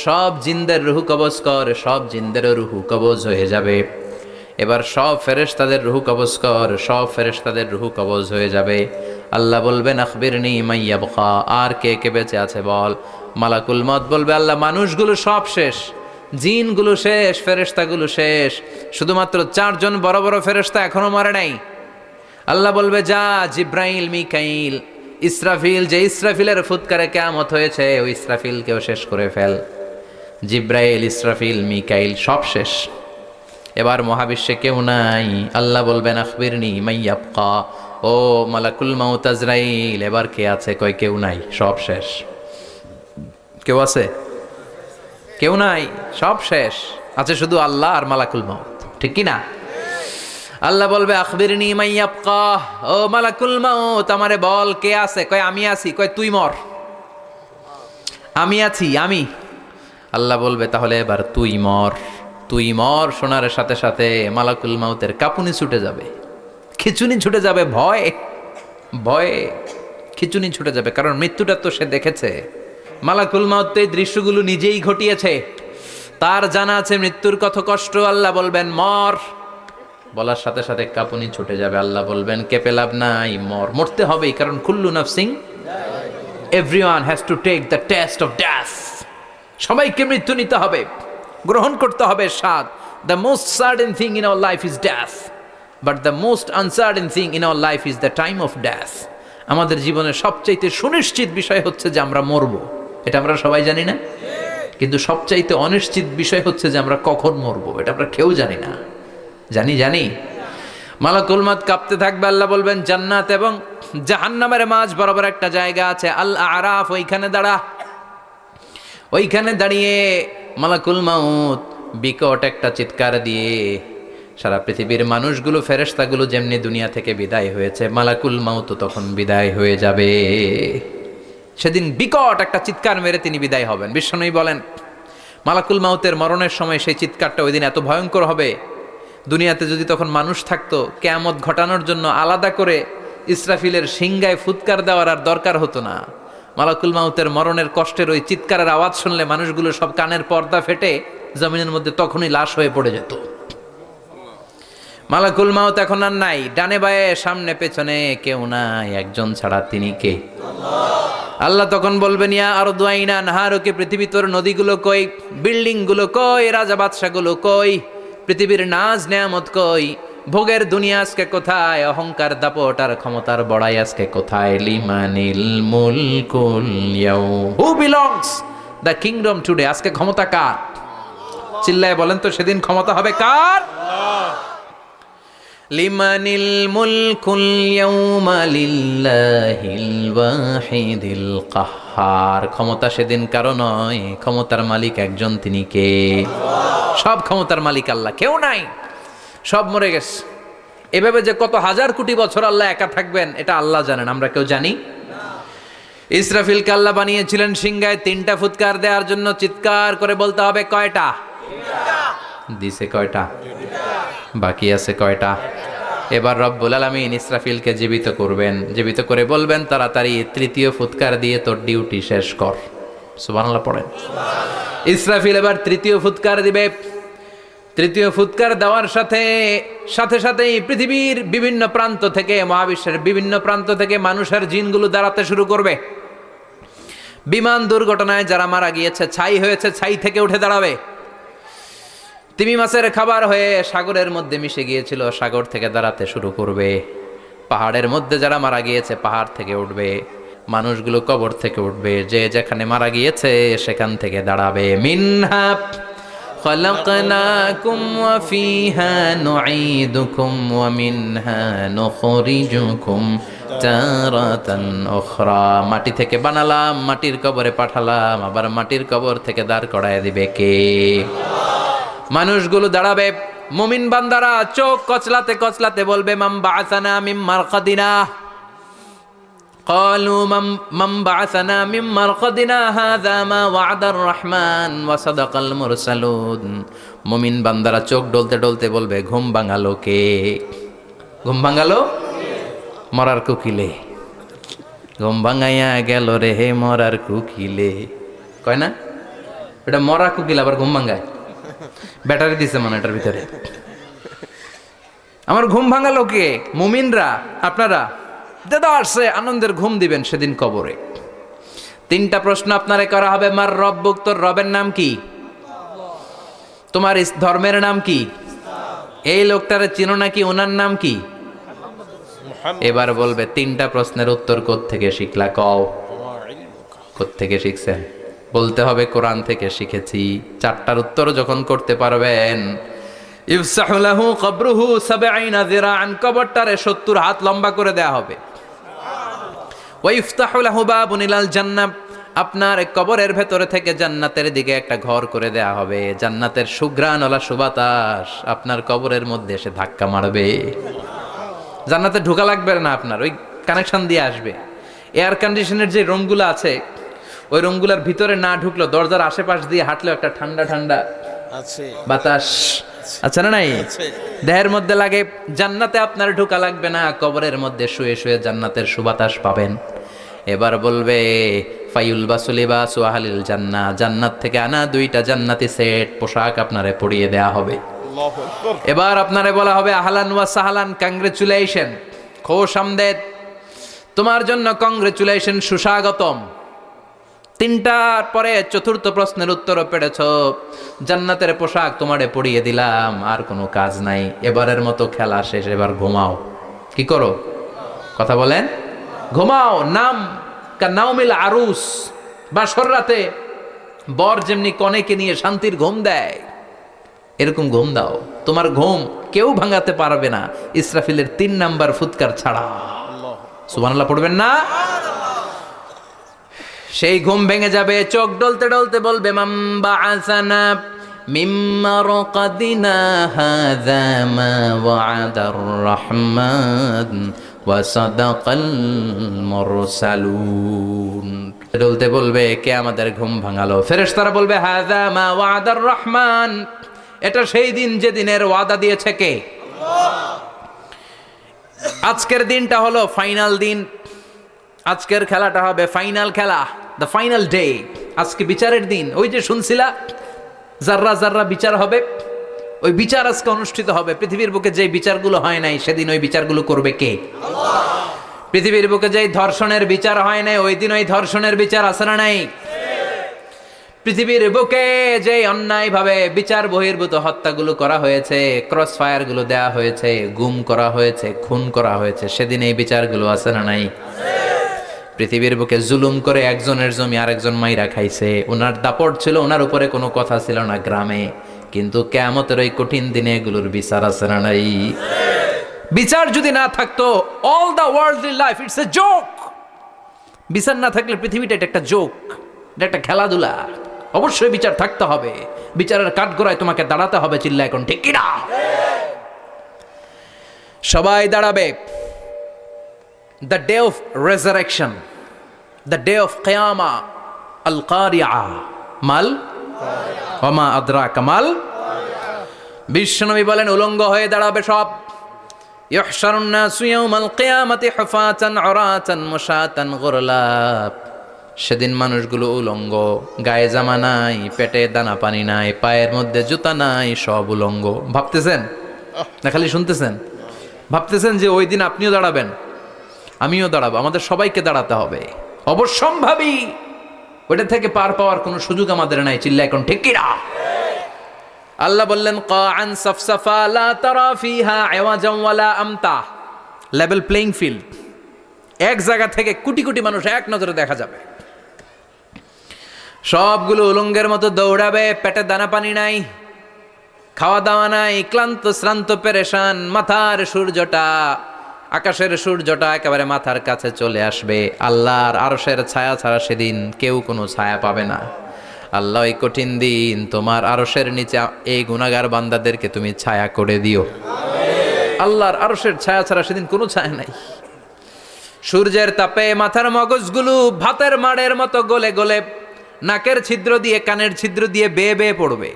S1: সব জিনদের রুহ কবজ কর, সব জিনদেরও রুহ কবজ হয়ে যাবে। এবার সব ফেরেশতাদের রুহ কবজ কর, সব ফেরেশতাদের রুহ কবজ হয়ে যাবে। আল্লাহ বলবেন, আখবিরনি মাইয়াবকা, আর কে কে বেঁচে আছে বল। মালাকুল মউত বলবে, আল্লাহ মানুষগুলো সব শেষ, জিনগুলো শেষ, ফেরেশতাগুলো শেষ, শুধুমাত্র 4 জন বড় বড় ফেরেশতা এখনো মরে নাই। আল্লাহ বলবে, যা জিব্রাইল, মিকাইল, ইসরাফিল, যে ইসরাফিলের ফুৎকারে কিয়ামত হয়েছে, ওই ইসরাফিলকেও শেষ করে ফেল। জিব্রাইল, ইসরাফিল, মিকাইল সব শেষ। এবার মহাবিশ্বে কেউ নাই। আল্লাহ বলবেন, আখবিরনি মাইয়াবকা, ও মালাকুল মাউত আজরাইল, এবার কে আছে? কয় কেউ নাই, সব শেষ। কেউ আছে? কেউ নাই, সব শেষ। আছে শুধু আল্লাহ আর মালাকুল মাউত, ঠিক কি না? আল্লাহ বলবে, আখবিরনি মাইয়াবকা, ও মালাকুল মাউত, আমারে বল কে আছে? কয় আমি আছি। কয় তুই মর। আমি আছি, আমি। আল্লাহ বলবে, তাহলে এবার তুই মর। তুই মর শোনার সাথে সাথে মালাকুল মাউতের কাঁপুনি ছুটে যাবে, খিচুনি ছুটে যাবে, ভয়ে ভয়ে খিচুনি ছুটে যাবে। কারণ মৃত্যুটা তো সে দেখেছে। মালাকুল মাউত এই দৃশ্যগুলো নিজেই ঘটিয়েছে, তার জানা আছে মৃত্যুর কত কষ্ট। আল্লাহ বলবেন, মর। বলার সাথে সাথে কাঁপুনি ছুটে যাবে। আল্লাহ বলবেন, কেঁপে লাভ নাই, মর। মরতে হবেই, কারণ কুল্লু নাফসিন, everyone has to take the test of death. সবাইকে মৃত্যু নিতে হবে, গ্রহণ করতে হবে স্বাদ। The most certain thing in our life is death, but the most uncertain thing in our life is the time of death. আমাদের জীবনের সবচাইতে সুনিশ্চিত বিষয় হচ্ছে যে আমরা মরবো, এটা আমরা সবাই জানি না। কিন্তু সবচাইতে অনিশ্চিত বিষয় হচ্ছে যে আমরা কখন মরবো, এটা আমরা কেউ জানি না। জানি মালাকুল মাউত কাঁপতে থাকবে। আল্লাহ বলবেন, জান্নাত এবং জাহান্নামের মাঝ বরাবর একটা জায়গা আছে, আল আরাফ, ওইখানে দাঁড়া। ওইখানে দাঁড়িয়ে মালাকুল মাউত বিকট একটা চিৎকার দিয়ে সারা পৃথিবীর মানুষগুলো, ফেরেশতাগুলো যেমনি দুনিয়া থেকে বিদায় হয়েছে, মালাকুল মাউত তখন বিদায় হয়ে যাবে। সেদিন বিকট একটা চিৎকার মেরে তিনি বিদায় হবেন। বিশ্বনবী বলেন, মালাকুল মাউতের মরণের সময় সেই চিৎকারটা ওই দিন এত ভয়ঙ্কর হবে, দুনিয়াতে যদি তখন মানুষ থাকতো, কিয়ামত ঘটানোর জন্য আলাদা করে ইসরাফিলের সিংগায় ফুৎকার দেওয়ার আর দরকার হতো না। মালাকুল মাউতের মরণের কষ্টের ওই চিৎকারের আওয়াজ শুনলে মানুষগুলো সব কানের পর্দা ফেটে জমিনের মধ্যে তখনই লাশ হয়ে পড়ে যেত। মালাকুল মাউত এখন আর নাই, ডানে বায়ে সামনে পেছনে কেউ নাই, একজন ছাড়া, তিনি কে? আল্লাহ তখন বলবেন, ইয়া আরদু আইনা নাহারুকে, পৃথিবী তোর নদীগুলো কই, বিল্ডিং গুলো কই, রাজা বাদশাগুলো কই, পৃথিবীর নাজ নেয়ামত কই, ভোগের দুনিয়া আজকে কোথায়, অহংকার দাপট আর ক্ষমতার বড়াই আজকে কোথায়? লিমানিল মুলকুল ইয়াউম, who belongs the kingdom today, আজকে ক্ষমতা কার? চিল্লায় বলেন তো, সেদিন ক্ষমতা হবে কার? লিমানিল মুলকুল ইয়াউমা লিল্লাহিল ওয়াহিদিল কাহ্হার, ক্ষমতা সেদিন কারো নয়, ক্ষমতার মালিক একজন, তিনি কে? সব ক্ষমতার মালিক আল্লাহ, কেউ নাই, সব মরে গেছে। এভাবে যে কত হাজার কোটি বছর আল্লাহ একা থাকবেন এটা আল্লাহ জানেন, আমরা কেউ জানি? ইসরাফিলকে আল্লাহ বানিয়েছিলেন সিংহায় 3টা ফুৎকার দেওয়ার জন্য। চিৎকার করে বলতে হবে, কয়টা? দিছে কয়টা? বাকি আছে কয়টা? এবার রব্বুল আলামিন ইসরাফিলকে জীবিত করবেন, জীবিত করে বলবেন, তাড়াতাড়ি 3য় ফুৎকার দিয়ে তোর ডিউটি শেষ কর। সুবহানাল্লাহ পড়েন। ইসরাফিল এবার তৃতীয় ফুৎকার দিবে। তৃতীয় ফুৎকার দেওয়ার সাথে সাথেই পৃথিবীর বিভিন্ন প্রান্ত থেকে, মহাবিশ্বের বিভিন্ন প্রান্ত থেকে মানুষের জিনগুলো দাঁড়াতে শুরু করবে। বিমান দুর্ঘটনায় যারা মারা গিয়েছে, ছাই হয়েছে, ছাই থেকে উঠে দাঁড়াবে। তিমি মাছের খাবার হয়ে সাগরের মধ্যে মিশে গিয়েছিল, সাগর থেকে দাঁড়াতে শুরু করবে। পাহাড়ের মধ্যে যারা মারা গিয়েছে, পাহাড় থেকে উঠবে। মানুষগুলো কবর থেকে উঠবে, যে যেখানে মারা গিয়েছে সেখান থেকে দাঁড়াবে। মিনহা খলাকনাকুম ওয়া ফিহা নুঈদুকুম ওয়া মিনহা নুখরিজুকুম তারাতান উখরা। মাটি থেকে বানালাম, মাটির কবরে পাঠালাম, আবার মাটির কবর থেকে দাঁড় করায় দিবে কে? মানুষগুলো দাঁড়াবে। মুমিন বান্দারা চোখ কচলাতে কচলাতে বলবে, মাম বাআসানা মিন মারকাদিনা। ক্বালু মাম বাআসানা মিন মারকাদিনা হাযা মা ওয়া'দার রহমান ওয়া সাদাকাল মুরসালুন। মুমিন বান্দারা চোখ ডলতে ডলতে বলবে, ঘুম ভাঙালো কে? ঘুম ভাঙালো মরার কুকিলে। ঘুম ভাঙাইয়া গেল রে হে মরার কুকিলে। কয় না এটা মরা কুকিল আবার ঘুম ভাঙায়? ব্যাটারি দিছে মানে এটার ভিতরে। আমার ঘুম ভাঙালো কে? মুমিনরা, আপনারা দাদা আসছে আনন্দের ঘুম দিবেন সেদিন কবরে। তিনটা প্রশ্ন আপনারে করা হবে। মার রব্বুক, তোর রবের নাম কি? তোমার ধর্মের নাম কি? এই লোকটারে চিনো নাকি? ওনার নাম কি? এবার বলবে তিনটা প্রশ্নের উত্তর কোত্থেকে শিখলা? কও কোত্থেকে শিখছে? বলতে হবে কোরআন থেকে শিখেছি। চারটার উত্তর যখন করতে পারবেন, ইফসাহু লাহু কবরুহু ৭০ যিরাআন, কবরটারে ৭০ হাত লম্বা করে দেয়া হবে। ওয়া ইফতাহু লাহু বাবুন ইলাল জান্নাহ, আপনার কবরের ভেতরে থেকে জান্নাতের দিকে একটা ঘর করে দেয়া হবে। জান্নাতের সুঘ্রাণওয়ালা সুবাতাস আপনার কবরের মধ্যে এসে ধাক্কা মারবে। জান্নাতে ঢোকা লাগবে না, আপনার ওই কানেকশন দিয়ে আসবে। এয়ার কন্ডিশনের যে রুমগুলো আছে, ওই রুমগুলোর ভিতরে না ঢুকলো, দরজার আশেপাশ দিয়ে হাঁটলেও একটা ঠান্ডা ঠান্ডা বাতাস আছে না নাই? দেহের মধ্যে লাগে। জান্নাতে আপনার ঢোকা লাগবে না, কবরের মধ্যে শুয়ে শুয়ে জান্নাতের সুবাতাস পাবেন। এবার বলবে ফায়ুলবাসু লিবাসু আহলিল জান্নাহ, জান্নাত থেকে আনা 2টা জান্নাতি সেট পোশাক আপনারে পরিয়ে দেয়া হবে। এবার আপনারে বলা হবে আহলান ওয়া সাহলান, কংগ্রেচুলেশন, খোশ আমদেদ, তোমার জন্য কংগ্রেচুলেশন, সুস্বাগতম। তিনটার পরে চতুর্থ প্রশ্নের উত্তরও পেরেছ, জান্নাতের পোশাক তোমারে পরিয়ে দিলাম, আর কোনো কাজ নাই, এবারের মতো খেলা শেষ, এবার ঘুমাও। কি করো? কথা বলেন। ঘুমাও। নাম কানাউমিল আরুস, বাসর রাতে বর যেমনি কনেকে নিয়ে শান্তির ঘুম দেয়, এরকম ঘুম দাও। তোমার ঘুম কেউ ভাঙাতে পারবে না ইসরাফিলের 3 নাম্বার ফুৎকার ছাড়া। সুবহানাল্লাহ পড়বেন না? সেই ঘুম ভেঙে যাবে। চোখ ডলতে ডলতে বলবে, মাম বাআসানা মিন মারকাদিনা হাযা মা ওয়া'দার রহমান ওয়া সাদাকাল মুরসালুন। ডলতে বলবে, কে আমাদের ঘুম ভাঙালো? ফেরেশতারা বলবে, হাযা মা ওয়া'দার রহমান, এটা সেই দিন যে দিনের ওয়াদা দিয়েছে কে? আল্লাহ। আজকের দিনটা হলো ফাইনাল দিন। আজকের খেলাটা হবে ফাইনাল খেলা, দ্য ফাইনাল ডে। আজকে বিচারের দিন। ওই যে শুনছিলা জাররা জাররা বিচার হবে, ওই বিচার আজকে অনুষ্ঠিত হবে। পৃথিবীর বুকে যে বিচারগুলো হয় নাই সেদিন ওই বিচারগুলো করবে কে? আল্লাহ। পৃথিবীর বুকে যে ধর্ষণের বিচার হয় নাই ওই দিন ওই ধর্ষণের বিচার আছে না নাই? পৃথিবীর বুকে যে অন্যায়ভাবে বিচার বহির্ভূত হত্যাগুলো করা হয়েছে, ক্রস ফায়ার গুলো দেওয়া হয়েছে, গুম করা হয়েছে, খুন করা হয়েছে, সেদিন এই বিচারগুলো আছে না নাই? পৃথিবীর বুকে জুলুম করে একজনের জমি আরেকজন মাইরা খাইছে, ওনার দাপট ছিল, ওনার উপরে কোনো কথা ছিল না গ্রামে, কিন্তু কিয়ামতের ওই কঠিন দিনে এগুলোর বিচার আছে না নাই? বিচার যদি না থাকতো, all the worldly life it's a joke. বিচার না থাকলে পৃথিবীটা এটা একটা জোক, এটা একটা খেলাধুলা। অবশ্যই বিচার থাকতে হবে। বিচারের কাঠগড়ায় তোমাকে দাঁড়াতে হবে। চিল্লা এখন ঠিক কিনা? সবাই দাঁড়াবে। The day of resurrection, the day of কিয়ামা, আল কারিয়া মাল ওয়া মা আদরাকা মাল। বিশ্বনবী বলেন উলঙ্গ হয়ে দাঁড়াবে সব। ইহশারুন নাসু ইয়াউমাল কিয়ামাতি হুফাতান উরাতান মুশাতান গুরলা। সেদিন মানুষগুলো উলঙ্গ, গায়ে জামা নাই, পেটে দানা পানি নাই, পায়ের মধ্যে জুতা নাই, সব উলঙ্গ। ভাবতেছেন না খালি শুনতেছেন? ভাবতেছেন যে ওই দিন আপনিও দাঁড়াবেন, আমিও দাঁড়াবো, আমাদের সবাইকে দাঁড়াতে হবে। অবশ্যম্ভাবী, ওটা থেকে পার পাওয়ার কোনো সুযোগ আমাদের নাই। চিল্লা এখন ঠিক কিনা? আল্লাহ বললেন কাআন সাফসাফা লা তারা ফিহা আওয়াজান ওয়ালা আমতা, লেভেল প্লেইং ফিল্ড। এক জায়গা থেকে কোটি কোটি মানুষ এক নজরে দেখা যাবে। সবগুলো উলঙ্গের মতো দৌড়াবে, পেটে দানা পানি নাই, খাওয়া দাওয়া নাই, ক্লান্ত শ্রান্ত পেরেশান। মাথার সূর্যটা, আকাশের সূর্যটা একেবারে মাথার কাছে চলে আসবে। আল্লাহর আরশের ছায়া ছাড়া সেদিন কেউ কোনো ছায়া পাবে না। আল্লাহ এই কঠিন দিন তোমার আরশের নিচে এই গুনাহগার বান্দাদেরকে তুমি ছায়া করে দিও। আল্লাহর আরশের ছায়া ছাড়া সেদিন কোনো ছায়া নাই। সূর্যের তাপে মাথার মগজগুলো ভাতের মাড়ের মতো গলে গলে নাকের ছিদ্র দিয়ে, কানের ছিদ্র দিয়ে বেয়ে বেয়ে পড়বে।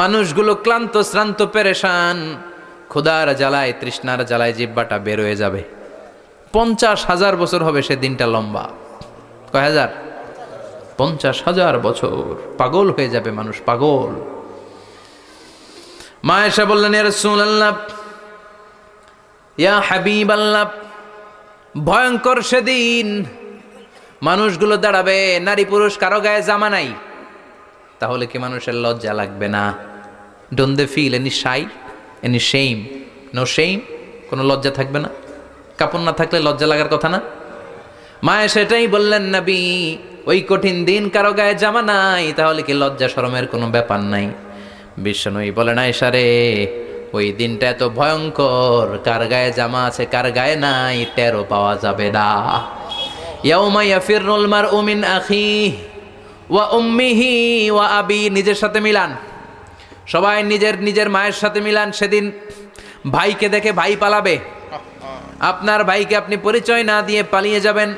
S1: মানুষগুলো ক্লান্ত শ্রান্ত পেরেশান, ক্ষুধার জ্বালায় তৃষ্ণার জ্বালায় জিহ্বাটা বের হয়ে যাবে। 50,000 বছর হবে সে দিনটা লম্বা। কয় হাজার? 50,000 বছর। পাগল হয়ে যাবে মানুষ, পাগল। মা এসে বললেন, ইয়া রাসূলুল্লাহ, ইয়া হাবিবাল্লাহ, ভয়ঙ্কর সেদিন মানুষগুলো দাঁড়াবে, নারী পুরুষ কারো গায়ে জামা নাই। তাহলে কি মানুষের লজ্জা লাগবে না? Don't they feel any shy, any shame? No shame, কোনো লজ্জা থাকবে না? কাপড় না থাকলে লজ্জা লাগার কথা না? মায়ে সেটাই বললেন, নবী ওই কঠিন দিন কারো গায়ে জামা নাই, তাহলে কি লজ্জা শরমের কোনো ব্যাপার নাই? বিশ্বনবী বলেন, আয়েশা রে, ওই দিনটা এত ভয়ঙ্কর, কার গায়ে জামা আছে কার গায়ে নাই টেরও পাওয়া যাবে না। ইয়াউমা ইয়াফিরুল মারউ মিন আখিহি ওয়া উম্মিহি ওয়া আবি, নিজের সাথে মিলান, সবাই নিজের নিজের মায়ের সাথে মিলান। সেদিন ভাইকে দেখে ভাই পালাবে, আপনার ভাইকে আপনি পরিচয় না দিয়ে পালিয়ে যাবেন।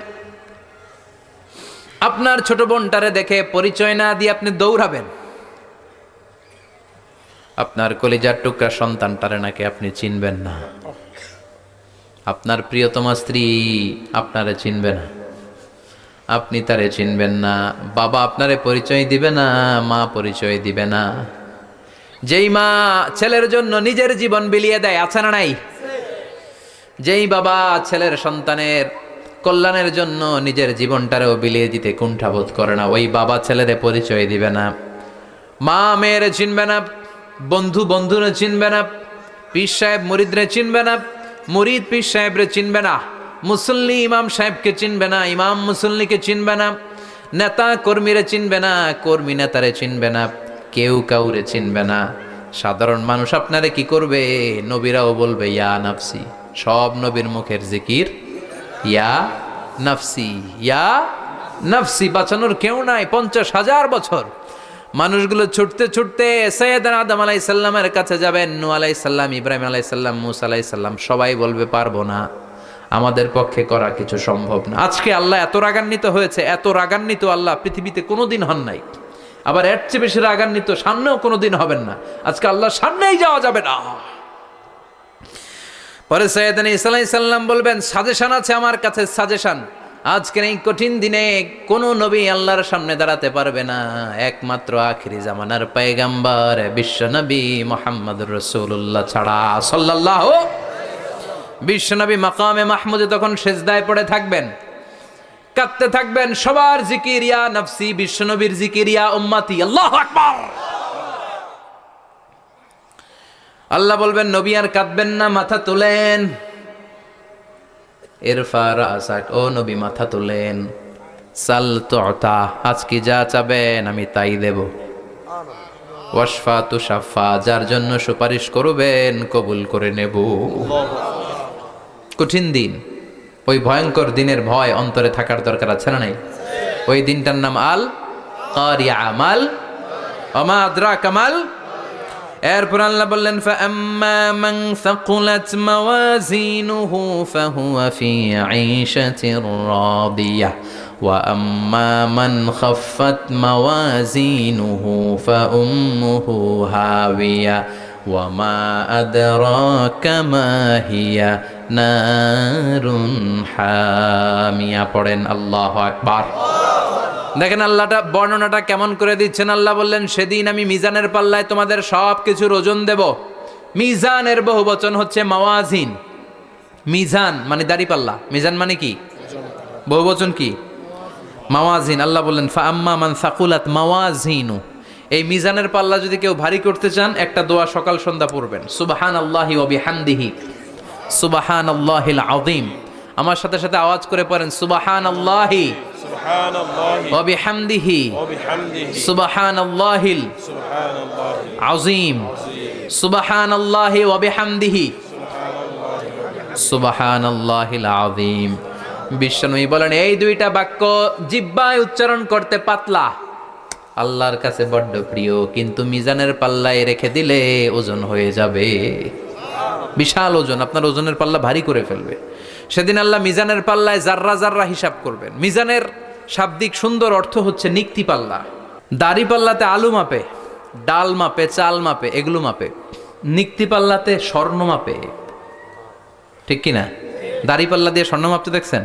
S1: আপনার ছোট বোনটারে দেখে পরিচয় না দিয়ে আপনি দৌড়াবেন। আপনার কলিজার টুকরা সন্তানটারে নাকি আপনি চিনবেন না। আপনার প্রিয়তমা স্ত্রী আপনারে চিনবে না, আপনি তারে চিনবেন না। বাবা আপনারে পরিচয় দিবে না, মা পরিচয় দিবে না। যেই মা ছেলের জন্য নিজের জীবন বিলিয়ে দেয়, আছে না নাই? যেই বাবা ছেলের সন্তানের কল্যাণের জন্য নিজের জীবনটারেও বিলিয়ে দিতে কুণ্ঠাবোধ করে না, ওই বাবা ছেলেরে পরিচয় দিবে না। মা মেয়েরে চিনবে না, বন্ধু বন্ধুরে চিনবে না, পীর সাহেব মুরিদরে চিনবে না, মুরিদ পীর সাহেবরে চিনবে না, মুসল্লি ইমাম সাহেবকে চিনবে না, ইমাম মুসল্লিকে চিনবে না, নেতা কর্মীরে চিনবে না, কর্মী নেতারে চিনবে না, কেউ কাউরে চিনবে না। সাধারণ মানুষ আপনারে কি করবে? নবীরাও বলবে ইয়া নাফসি। সব নবীর মুখের জিকির ইয়া নাফসি, ইয়া নাফসি। বাঁচানোর কেউ নাই। 50,000 বছর মানুষগুলো ছুটতে ছুটতে সৈয়দনা আদম আলাইহিস সালামের কাছে যাবেন। নূহ আলাইহিস সালাম, ইব্রাহিম আলাইহিস সালাম, মূসা আলাইহিস সালাম, সবাই বলবে পারবো না, আমাদের পক্ষে করা কিছু সম্ভব না। আজকে আল্লাহ এত রাগান্বিত হয়েছে, এত রাগান্বিত আল্লাহ পৃথিবীতে কোনোদিন হন নাই। আবার এর চেয়ে বেশি রাগান্বিত সামনেও কোনোদিন হবেন না। আজকে আল্লাহর সামনেই যাওয়া যাবে না। পরে সৈয়দনা ঈসা আলাইহিস সালাম বলবেন, সাজেশন আছে আমার কাছে, সাজেশন। আজকের এই কঠিন দিনে কোনো নবী আল্লাহর সামনে দাঁড়াতে পারবে না, একমাত্র আখিরি জামানার পয়গম্বর বিশ্ব নবী মুহাম্মদুর রাসূলুল্লাহ ছাড়া সাল্লাল্লাহু। বিশ্ব নবী মাকামে মাহমুদে তখন সেজদায় পড়ে থাকবেন, কাঁদতে থাকবেন। সবার জিকির ইয়া নফসি, বিশ্ব নবীর জিকির ইয়া উম্মতি। আল্লাহু আকবার। আল্লাহ বলবেন, নবী আর কাঁদবেন না, মাথা তোলেন। ইরফা রাসাক, ও নবী মাথা তোলেন। সাল তুতা, আজকে যা চাবেন আমি তাই দেব। ওয়াশফা তুশাফা, যার জন্য সুপারিশ করবেন কবুল করে নেব। কঠিন দিন, ওই ভয়ঙ্কর দিনের ভয় অন্তরে থাকার দরকার আছে না নাই? ওই দিনটার নাম আল কারিয়া, আমাল ওমা আদরাকা মাল। এরপর আল্লাহ বললেন, ফাআম্মা মান সাকুলাত মাওয়াজিনুহু ফাহুয়া ফি আইশাতির রাদিয়াহ ওয়া আম্মা মান খাফফাত মাওয়াজিনুহু ফাউম্মুহু হাওিয়া ওয়ামা আদরাকা মা হিয়া নারুন হামিয়া। পড়েন আল্লাহু আকবার। দেখেন আল্লাহটা বর্ণনাটা কেমন করে দিচ্ছেন। আল্লাহ বললেন, সেদিন আমি মিজানের পাল্লায় তোমাদের সব কিছুর ওজন দেব। মিজানের বহু বচন হচ্ছে মাওয়াজিন। মিজান মানে দাড়ি পাল্লা, মিজান মানে কি? বহু বচন কি? মাওয়াজিন। আল্লাহ বললেন, ফা আম্মা মান সাকুলাত মাওয়াজিনু, এই মিজানের পাল্লা যদি কেউ ভারী করতে চান, একটা দোয়া সকাল সন্ধ্যা পড়বেন, সুবহানাল্লাহি ওয়া বিহামদিহি সুবহানাল্লাহিল আযীম। আমার সাথে সাথে আওয়াজ করে পড়েন, সুবহানাল্লাহি ওয়া বিহামদিহি সুবহানাল্লাহিল আযীম সুবহানাল্লাহি ওয়া বিহামদিহি সুবহানাল্লাহিল আযীম। বিশ্বনবী বলেন, এই দুইটা বাক্য জিহ্বায় উচ্চারণ করতে পাতলা, আল্লাহর কাছে বড্ড প্রিয়, কিন্তু মিজানের পাল্লায় রেখে দিলে ওজন হয়ে যাবে, বিশাল ওজন, আপনার ওজনের পাল্লা ভারী করে ফেলবে। সেদিন আল্লাহ মিজানের পাল্লায় জাররা জাররা হিসাব করবেন। মিজানের শাব্দিক সুন্দর অর্থ হচ্ছে নিক্তি পাল্লা। দাড়ি পাল্লাতে আলু মাপে, ডাল মাপে, চাল মাপে, এগুলো মাপে। নিক্তি পাল্লাতে স্বর্ণ মাপে, ঠিক কিনা? দাড়ি পাল্লা দিয়ে স্বর্ণ মাপতে দেখছেন?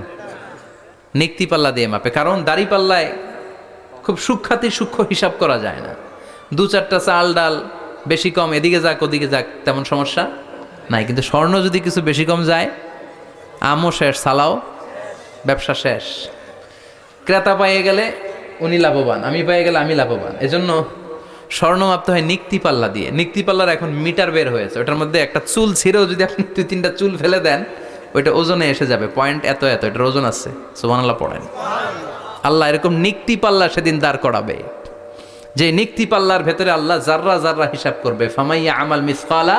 S1: নিক্তি পাল্লা দিয়ে মাপে। কারণ দাড়ি পাল্লায় খুব সূক্ষ্ম হিসাব করা যায় না। দু চারটা চাল ডাল বেশি কম এদিকে যাক ওদিকে যাক তেমন সমস্যা নাই, কিন্তু স্বর্ণ যদি কিছু বেশি কম যায়, আমও শেষ, সালাও, ব্যবসা শেষ। ক্রেতা পাইয়ে গেলে উনি লাভবান, আমি পাইয়ে গেলে আমি লাভবান। এজন্য স্বর্ণ মাপতে হয় নিক্তি পাল্লা দিয়ে। নিক্তি পাল্লার এখন মিটার বের হয়েছে, ওটার মধ্যে একটা চুল ছিঁড়েও যদি আপনি 2-3টা চুল ফেলে দেন, ওইটা ওজনে এসে যাবে, পয়েন্ট এত এত, এটার ওজন আছে। সুবহানাল্লাহ পড়েন। আল্লাহ এরকম নিক্তি পাল্লা সেদিন দাঁড় করাবে, যে নিক্তি পাল্লার ভেতরে আল্লাহ জাররা জাররা হিসাব করবে। ফামাইয়া আমাল মিসকালা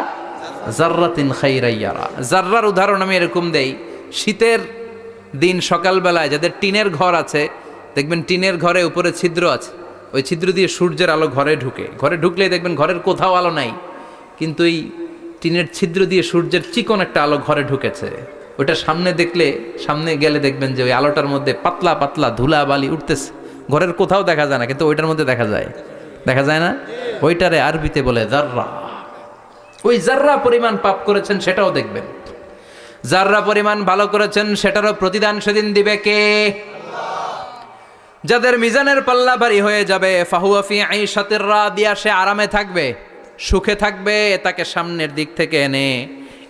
S1: জাররাতিন খাইরান ইয়ারা। জাররার উদাহরণ আমি এরকম দেই, শীতের দিন সকালবেলায় যাদের টিনের ঘর আছে, দেখবেন টিনের ঘরে উপরে ছিদ্র আছে, ওই ছিদ্র দিয়ে সূর্যের আলো ঘরে ঢুকে। ঘরে ঢুকলেই দেখবেন ঘরের কোথাও আলো নাই, কিন্তু এই টিনের ছিদ্র দিয়ে সূর্যের চিকন একটা আলো ঘরে ঢুকেছে। ওটা সামনে দেখলে, সামনে গেলে দেখবেন যে ওই আলোটার মধ্যে পাতলা পাতলা ধুলা বালি উঠতেছে, ঘরের কোথাও দেখা যায় না, কিন্তু ওইটার মধ্যে দেখা যায়। দেখা যায় না? ওইটারে আরবিতে বলে জাররা। ওই জাররা পরিমাণ পাপ করেছেন সেটাও দেখবেন, জাররা পরিমাণ ভালো করেছেন সেটারও প্রতিদান সেদিন দিবে কে? যাদের মিজানের পাল্লা ভারী হয়ে যাবে, ফাহুয়া ফি আইশাতির রাদিয়া, সে আরামে থাকবে, সুখে থাকবে। তাকে সামনের দিক থেকে এনে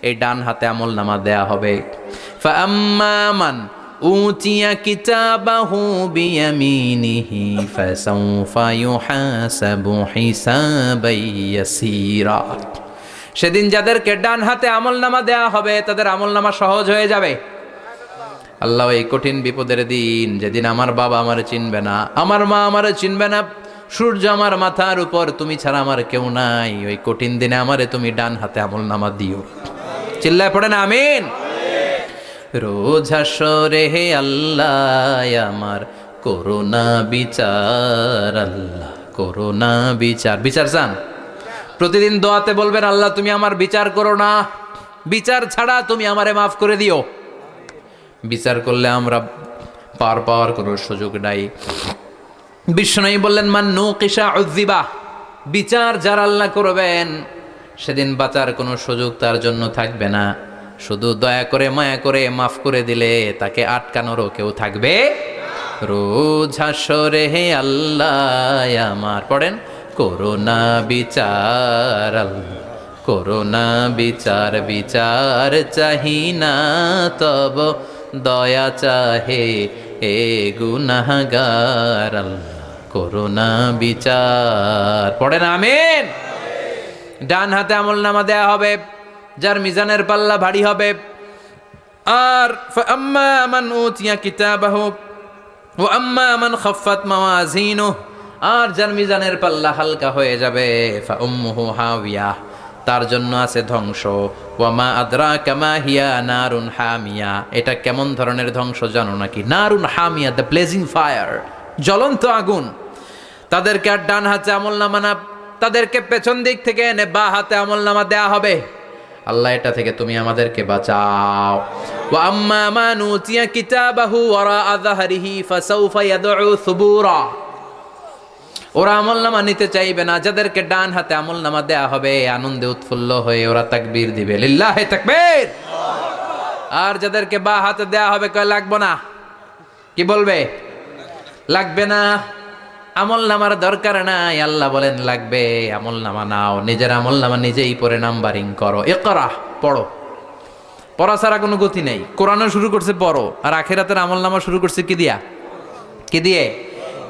S1: এই ডান হাতে আমলনামা দেয়া হবে। ফাআম্মা মান উতিয়া কিতাবাহু বিয়ামিনিহি ফাসাউফা ইউহাসাবু হিসাবান ইয়াসীরা। সেদিন যাদেরকে ডান হাতে আমলনামা দেয়া হবে, তাদের আমলনামা সহজ হয়ে যাবে। আল্লাহ, এই কঠিন বিপদের দিন, যেদিন আমার বাবা আমারে চিনবে না, আমার মা আমারে চিনবে না, সূর্য আমার মাথার উপর, তুমি ছাড়া আমার কেউ নাই, ওই কঠিন দিনে আমারে তুমি ডান হাতে আমলনামা দিও। চিল্লায় পড়েন আমিন। রোজ হাসরে হে আল্লাহ আমার করোনা বিচার, আল্লাহ করোনা বিচার। বিচার চান? প্রতিদিন দোয়াতে বলবেন, আল্লাহ তুমি আমার বিচার করো না, বিচার ছাড়া তুমি আমারে মাফ করে দিও। বিচার করলে আমরা পার পাওয়ার কোনো সুযোগ নাই। বিশ্বনবী বললেন, মান নুকিশা উযিবা, বিচার যার আল্লাহ করবেন সেদিন বাঁচার কোনো সুযোগ তার জন্য থাকবে না। শুধু দয়া করে মায়া করে মাফ করে দিলে তাকে আটকানোরও কেউ থাকবে। রোজ হাসরে হে আল্লাহ আমার, পড়েন, করোনা বিচার, আল্লাহ করোনা বিচার, বিচার চাহি না তব দয়া চাহে এ গুনাহগার, আল্লাহ করোনা বিচার। পড়েন আমিন। ডান হাতে আমলনামা দেয়া হবে যার মিজানের পাল্লা ভারী হবে। আর ফাআম্মা মান উতিয়া কিতাবাহু ওয়া আম্মা মান খাফফাত মাওয়াজিনুহু, আর যার মিজানের পাল্লা হালকা হয়ে যাবে, ফাউম্মুহু হাওিয়া, তার জন্য আছে ধ্বংস। ওয়া মা আদরাকা মা হিয়া নারুন হামিয়া, এটা কেমন ধরনের ধ্বংস জানো নাকি? নারুন হামিয়া, দ্য ব্লেজিং ফায়ার, জ্বলন্ত আগুন। তাদেরকে আর ডান হাতে আমলনামা না, তাদেরকে পেছন দিক থেকে এনে বা হাতে আমলনামা দেয়া হবে। আল্লাহ, এটা থেকে তুমি আমাদেরকে বাঁচাও। ওয়া আম্মা মান উতিয়া কিতাবাহু ওয়ারা যাহরিহি ফাসাউফা ইয়াদউ সুবুরা, ওরা আমলনামা নিতে চাইবে না। যাদেরকে ডান হাতে আমলনামা দেয়া হবে আনন্দে উৎফুল্ল হয়ে ওরা তাকবীর দিবে, লিল্লাহি তাকবীর। আর যাদেরকে বা হাতে দেয়া হবে কয় লাগবে না, কি বলবে? লাগবে না, আমলনামার দরকার নাই। আল্লাহ বলেন লাগবে, আমলনামা নাও, নিজের আমলনামা নিজেই পড়ে নাম্বারিং করো। ইকরা, পড়ো। পড়া ছাড়া কোনো গতি নেই। কোরআনও শুরু করছে পড়ো, আর আখিরাতের আমলনামা শুরু করছে কি দিয়া? কি দিয়ে?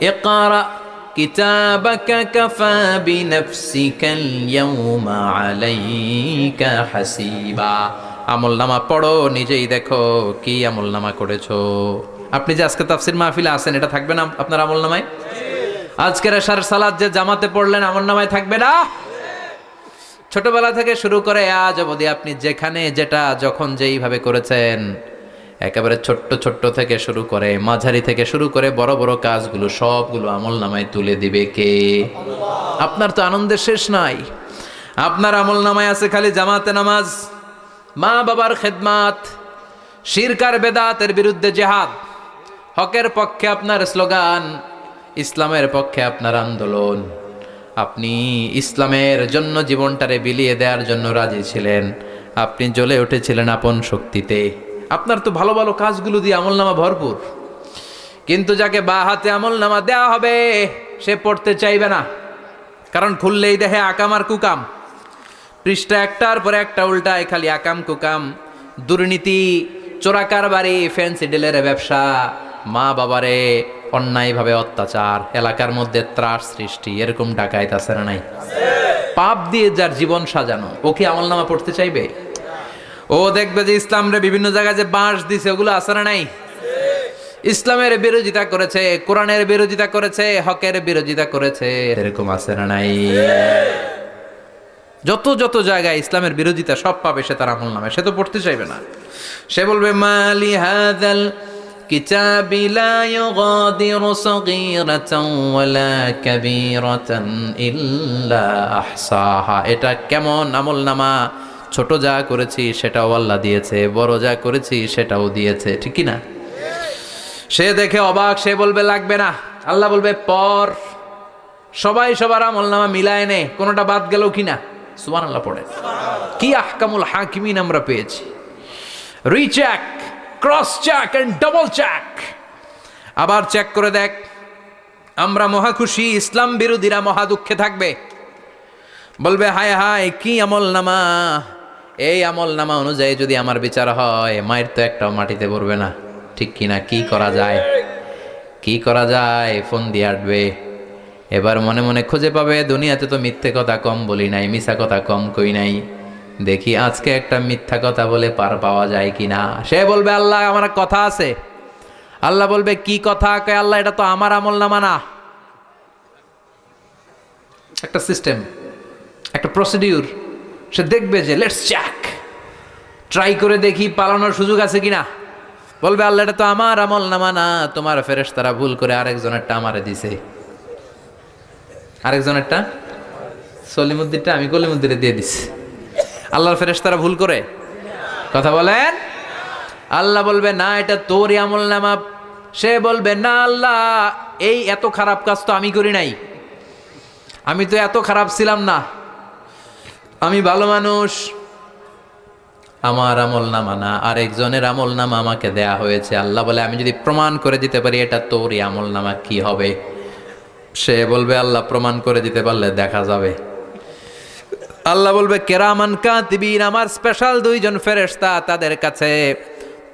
S1: ইকরা কিতাবাকা কাফা বিনাফসিকাল ইয়াউমা আলাইকা হাসিবা। আমলনামা পড়ো, নিজেই দেখো কি আমলনামা করেছো। আপনি যে আজকে তাফসীর মাহফিলে আছেন, এটা থাকবে না আপনার আমলনামায়? আজকের এশার সালাত যে জামাতে পড়লেন, আমলনামায় থাকবে না? ছোটবেলা থেকে শুরু করে আজ অবধি আপনি যেখানে যেটা যখন যেইভাবে করেছেন, একেবারে ছোট্ট ছোট্ট থেকে শুরু করে মাঝারি থেকে শুরু করে বড় বড় কাজগুলো সবগুলো আমলনামায় তুলে দিবে কে? আপনার তো আনন্দের শেষ নাই। আপনার আমলনামায় আছে খালি জামাতে নামাজ, মা বাবার খেদমাত, শিরক আর বেদাতের বিরুদ্ধে জিহাদ, হকের পক্ষে আপনার স্লোগান, ইসলামের পক্ষে আপনার আন্দোলন। আপনি ইসলামের জন্য জীবনটারে বিলিয়ে দেওয়ার জন্য রাজি ছিলেন। আপনি জ্বলে উঠেছিলেন আপন শক্তিতে। আপনার তো ভালো ভালো কাজগুলো দিয়ে আমলনামা ভরপুর। কিন্তু যাকে বা হাতে আমলনামা দেওয়া হবে সে পড়তে চাইবে না, কারণ খুললেই দেখে আকাম আর কুকাম। পৃষ্ঠা একটার পরে একটা উল্টায় খালি আকাম কুকাম, দুর্নীতি, চোরাকারবারি, ফ্যান্সি ডিলের ব্যবসা, মা বাবারে অন্যায়ভাবে অত্যাচার, এলাকার মধ্যে ত্রাস সৃষ্টি, এরকম ডাকাইত আছে না নাই? পাপ দিয়ে যার জীবন সাজানো, ও কি আমলনামা পড়তে চাইবে? ও দেখবে যে ইসলামরে বিভিন্ন জায়গায় যে বাঁশ দিছে ওগুলো আছে না নাই? ইসলামের বিরোধিতা করেছে, কোরআনের বিরোধিতা করেছে, হকের বিরোধিতা করেছে, এরকম আছে না নাই? যত যত জায়গায় ইসলামের বিরোধিতা সব পাবে সে তার আমলনামায়। সে তো পড়তে চাইবে না। সে বলবে মালি হাযাল কিতাবি লা ইউগাদিরু সগীরাতান ওয়ালা কাবীরাতান ইল্লা আহসাহা। এটা কেমন আমলনামা? ছোট যা করেছি সেটাও আল্লাহ দিয়েছে, বড় যা করেছি সেটাও দিয়েছে, ঠিক কি না? সে দেখে অবাক, সে বলবে লাগবে না। আল্লাহ বলবে পর। সবাই সবার আমলনামা মিলায় নে, কোনোটা বাদ গেল কিনা? সুবহানাল্লাহ পড়ে। কি আহকামুল হাকিমিন আমরা পেয়েছি। Recheck, cross check and double check. আবার চেক করে দেখ। আমরা মহা খুশি, ইসলাম বিরোধীরা মহা দুঃখে থাকবে। বলবে হায় হায় কি আমলনামা! এই আমলনামা অনুযায়ী যদি আমার বিচার হয়, মায়ের তো একটাও মাটিতে পড়বে না, ঠিক কিনা? কি করা যায়? কি করা যায়? ফোন দিয়ে আটবে। এবার মনে মনে খুঁজে পাবে দুনিয়াতে তো মিথ্যে কথা কম বলি নাই, মিছা কথা কম কই নাই, দেখি আজকে একটা মিথ্যা কথা বলে পার পাওয়া যায় কিনা। সে বলবে আল্লাহ আমার কথা আছে। আল্লাহ বলবে কি কথা? কয় আল্লাহ এটা তো আমার আমলনামা না। একটা সিস্টেম, একটা প্রসিডিউর। সে দেখবে যে লেটস চেক, ট্রাই করে দেখি পালানোর সুযোগ আছে কিনা। বলবে আল্লাহ এটা তো আমার আমলনামা না, তোমার ফেরেশতারা ভুল করে আরেকজনেরটা আমারে দিছে। আরেকজনেরটা সলিমুদ্দিনটা আমি কলিমুদ্দিনে দিয়ে দিছি। আল্লাহর ফেরেশতারা ভুল করে কথা বলেন? আল্লাহ বলবে না এটা তোরই আমলনামা। সে বলবে না আল্লাহ এই এত খারাপ কাজ তো আমি করি নাই, আমি তো এত খারাপ ছিলাম না, আমি ভালো মানুষ। আমার আমলনামা না, আরেকজনের আমলনামা আমাকে দেয়া হয়েছে। আল্লাহ বলে আমি যদি প্রমাণ করে দিতে পারি এটা তোরই আমলনামা কি হবে? সে বলবে আল্লাহ প্রমাণ করে দিতে পারলে দেখা যাবে। আল্লাহ বলবে কেরামান কাতিবিন, আমার স্পেশাল দুইজন ফেরেশতা, তাদের কাছে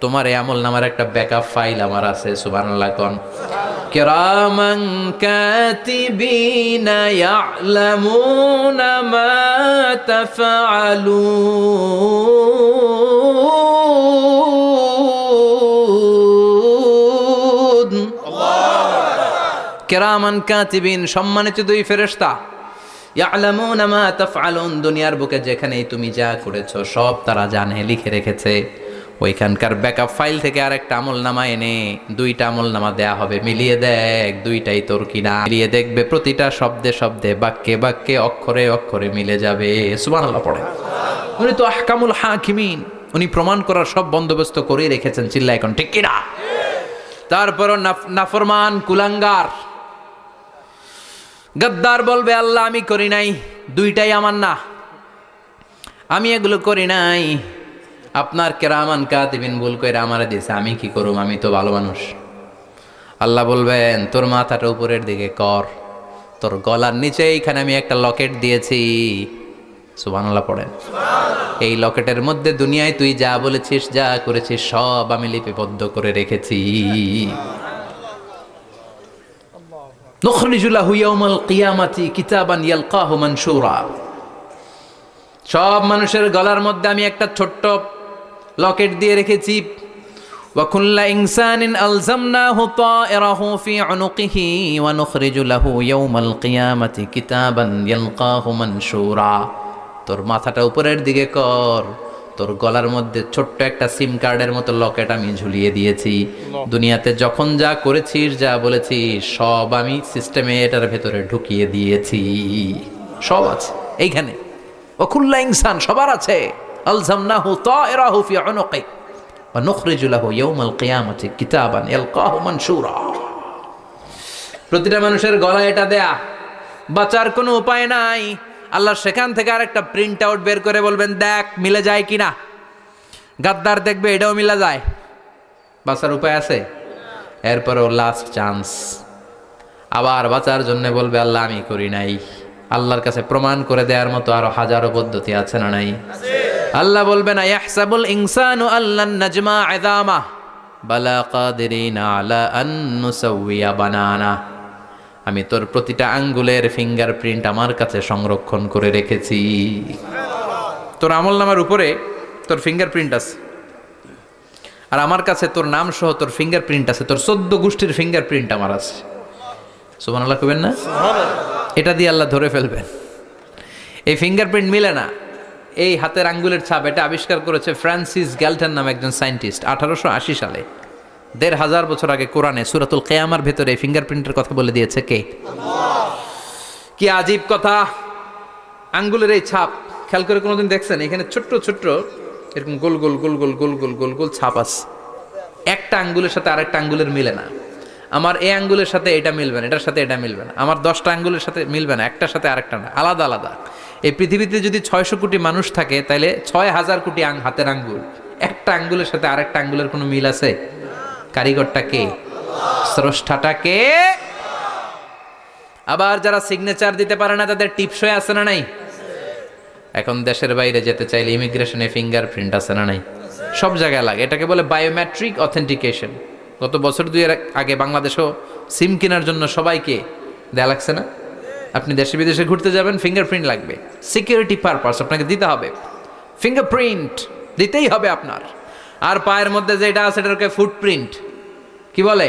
S1: তোমার এই আমলনামার একটা ব্যাকআপ ফাইল আমার আছে। সুবহানাল্লাহ কোন? কেরামান কাতিবিন ইয়ালামুনা মা তাফআলুন। কেরামান কাতিবিন, সম্মানিত দুই ফেরেশতা, ইয়ালামুনা মা তাফআলুন, দুনিয়ার বুকে যেখানেই তুমি যা করেছো সব তারা জানে, লিখে রেখেছে। ওইখানকার ব্যাকআপ ফাইল থেকে আরেকটা আমলনামা এনে দুইটা আমলনামা দেয়া হবে, মিলিয়ে দেখ দুইটাই তোর কিনা। মিলিয়ে দেখবে প্রতিটা শব্দে শব্দে, বাক্যে বাক্যে, অক্ষরে অক্ষরে মিলে যাবে। সুবহানাল্লাহ পড়ে। উনি তো আহকামুল হাকিমিন, উনি প্রমাণ করার সব বন্দোবস্ত করে রেখেছেন। চিল্লা এখন ঠিক কিনা? তারপরও নাফরমান কুলাঙ্গার গদ্দার বলবে আল্লাহ আমি করি নাই, দুইটাই আমার না, আমি এগুলো করি নাই, আপনার কেরামান কাতিবিন ভুল করে আমারে দিয়েছে, আমি কি করুম, আমি তো ভালো মানুষ। আল্লাহ বলবেন তোর মাথাটা উপরের দিকে কর, তোর গলার নিচে এইখানে আমি একটা লকেট দিয়েছি, সুবহানাল্লাহ পড়েন। এই লকেটের মধ্যে দুনিয়ায় তুই যা বলেছিস যা করেছিস সব আমি লিপিবদ্ধ করে রেখেছি। নুখরিজু লাহু ইয়াউমাল কিয়ামাতি কিতাবান ইয়ালকাহু মানশুরা। সব মানুষের গলার মধ্যে আমি একটা ছোট্ট লকেট দিয়ে রেখেছি। ওয়া কুল্লা ইনসানিন আলজামনাহু তায়রাহু ফি উনুকিহি ওয়া নুখরিজু লাহু ইয়াউমাল কিয়ামাতি কিতাবান ইয়ালকাহু মানশুরা। তোর মাথাটা উপরের দিকে কর, তোর গলার মধ্যে ছোট্ট একটা সিম কার্ডের মতো লকেট আমি ঝুলিয়ে দিয়েছি। দুনিয়াতে যখন যা করেছিস যা বলেছিস সব আমি সিস্টেমে এটার ভেতরে ঢুকিয়ে দিয়েছি, সব আছে এইখানে। ওয়াকুল্লা ইনসান সবার আছে। আলজামনাহু তায়রাহু ফি উনুকি ওয়া নুখরিজু লাহু ইয়াউমাল কিয়ামাতি কিতাবান ইয়ালকাহু মানশুরা। প্রতিটা মানুষের গলায় এটা দেয়া, বাঁচার কোনো উপায় নাই। আল্লাহ সেখান থেকে আরেকটা প্রিন্ট আউট বের করে বলবেন দেখ মিলে যায় কিনা। গাদ্দার দেখবে এটাও মিলে যায়, বাঁচার উপায় আছে? এরপরও লাস্ট চান্স, আবার বাঁচার জন্য বলবে আল্লাহ আমি করি নাই। আল্লাহর কাছে প্রমাণ করে দেওয়ার মতো আরো হাজারো পদ্ধতি আছে না নাই? আল্লাহ বলবেন আয়াহসাবুল ইনসানু আল্লান নাজমা ইযামা বালা কাদিরিনা আলা আন নুসাউইয়া বানানা। আমি তোর প্রতিটা আঙ্গুলের ফিঙ্গারপ্রিন্ট আমার কাছে সংরক্ষণ করে রেখেছি। তোর আমলনামার উপরে তোর ফিঙ্গারপ্রিন্ট আছে, আর আমার কাছে তোর নাম সহ তোর ফিঙ্গারপ্রিন্ট আছে, তোর 14 গোষ্ঠীর ফিঙ্গারপ্রিন্ট আমার আছে। সুবহানাল্লাহ কইবেন না? এটা দিয়ে আল্লাহ ধরে ফেলবেন। এই ফিঙ্গারপ্রিন্ট মিলে না, এই হাতের আঙ্গুলের ছাপ এটা আবিষ্কার করেছে ফ্রান্সিস গ্যালটন নামে একজন সায়েন্টিস্ট 1880 সালে। 1500 বছর আগে কোরআনে সূরাতুল কিয়ামার ভেতরে ফিঙ্গারপ্রিন্টের কথা বলে দিয়েছে কে? আল্লাহ। কি আজীব কথা! আঙ্গুলের এই ছাপ খেয়াল করে কোনোদিন দেখছেন? এখানে ছোট্ট ছোট্ট এরকম গোল গোল গোল গোল গোল গোল গোল গোল ছাপ আছে, একটা আঙ্গুলের সাথে আরেকটা আঙ্গুলের মিলে না। আমার এই আঙ্গুলের সাথে এটা মিলবে না, এটার সাথে এটা মিলবে না, আমার 10টা আঙ্গুলের সাথে মিলবে না, একটার সাথে আরেকটা না, আলাদা আলাদা। এই পৃথিবীতে যদি 600 কোটি মানুষ থাকে তাহলে 6000 কোটি হাতের আঙ্গুল, একটা আঙ্গুলের সাথে আরেকটা আঙ্গুলের কোনো মিল আছে? কারিগরটা কে? স্রষ্টাটা কে? আবার যারা সিগনেচার দিতে পারে না তাদের টিপসই আছে না নাই? এখন দেশের বাইরে যেতে চাইলে ইমিগ্রেশনে ফিঙ্গারপ্রিন্ট আছে না নাই? সব জায়গায় লাগে, এটাকে বলে বায়োমেট্রিক অথেন্টিকেশন। গত বছর 2 আগে বাংলাদেশও সিম কেনার জন্য সবাইকে দেয়া লাগছে না? আপনি দেশে বিদেশে ঘুরতে যাবেন, ফিঙ্গারপ্রিন্ট লাগবে, সিকিউরিটি পারপাস আপনাকে দিতে হবে, ফিঙ্গারপ্রিন্ট দিতেই হবে আপনার। আর পায়ের মধ্যে যেটা আছে এটাকে ফুটপ্রিন্ট কি বলে?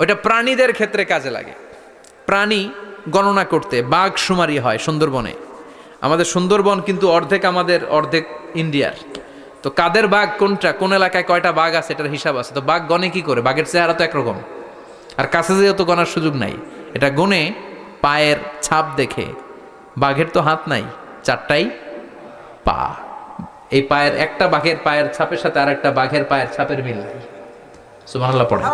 S1: ওইটা প্রাণীদের ক্ষেত্রে কাজে লাগে। প্রাণী গণনা করতে বাঘ শুমারি হয় সুন্দরবনে। আমাদের সুন্দরবন কিন্তু অর্ধেক আমাদের অর্ধেক ইন্ডিয়ার। তো কাদের বাঘ কোনটা, কোন এলাকায় কয়টা বাঘ আছে এটার হিসাব আছে। তো বাঘ গনে কি করে? বাঘের চেহারা তো একরকম, আর কাছে যেও তো গনার সুযোগ নাই। এটা গনে পায়ের ছাপ দেখে। বাঘের তো হাত নাই, 4টাই পা। এই পায়ের একটা বাঘের পায়ের ছাপের সাথে আর একটা বাঘের পায়ের ছাপের মিল নাই। সুবহানাল্লাহ পড়ে।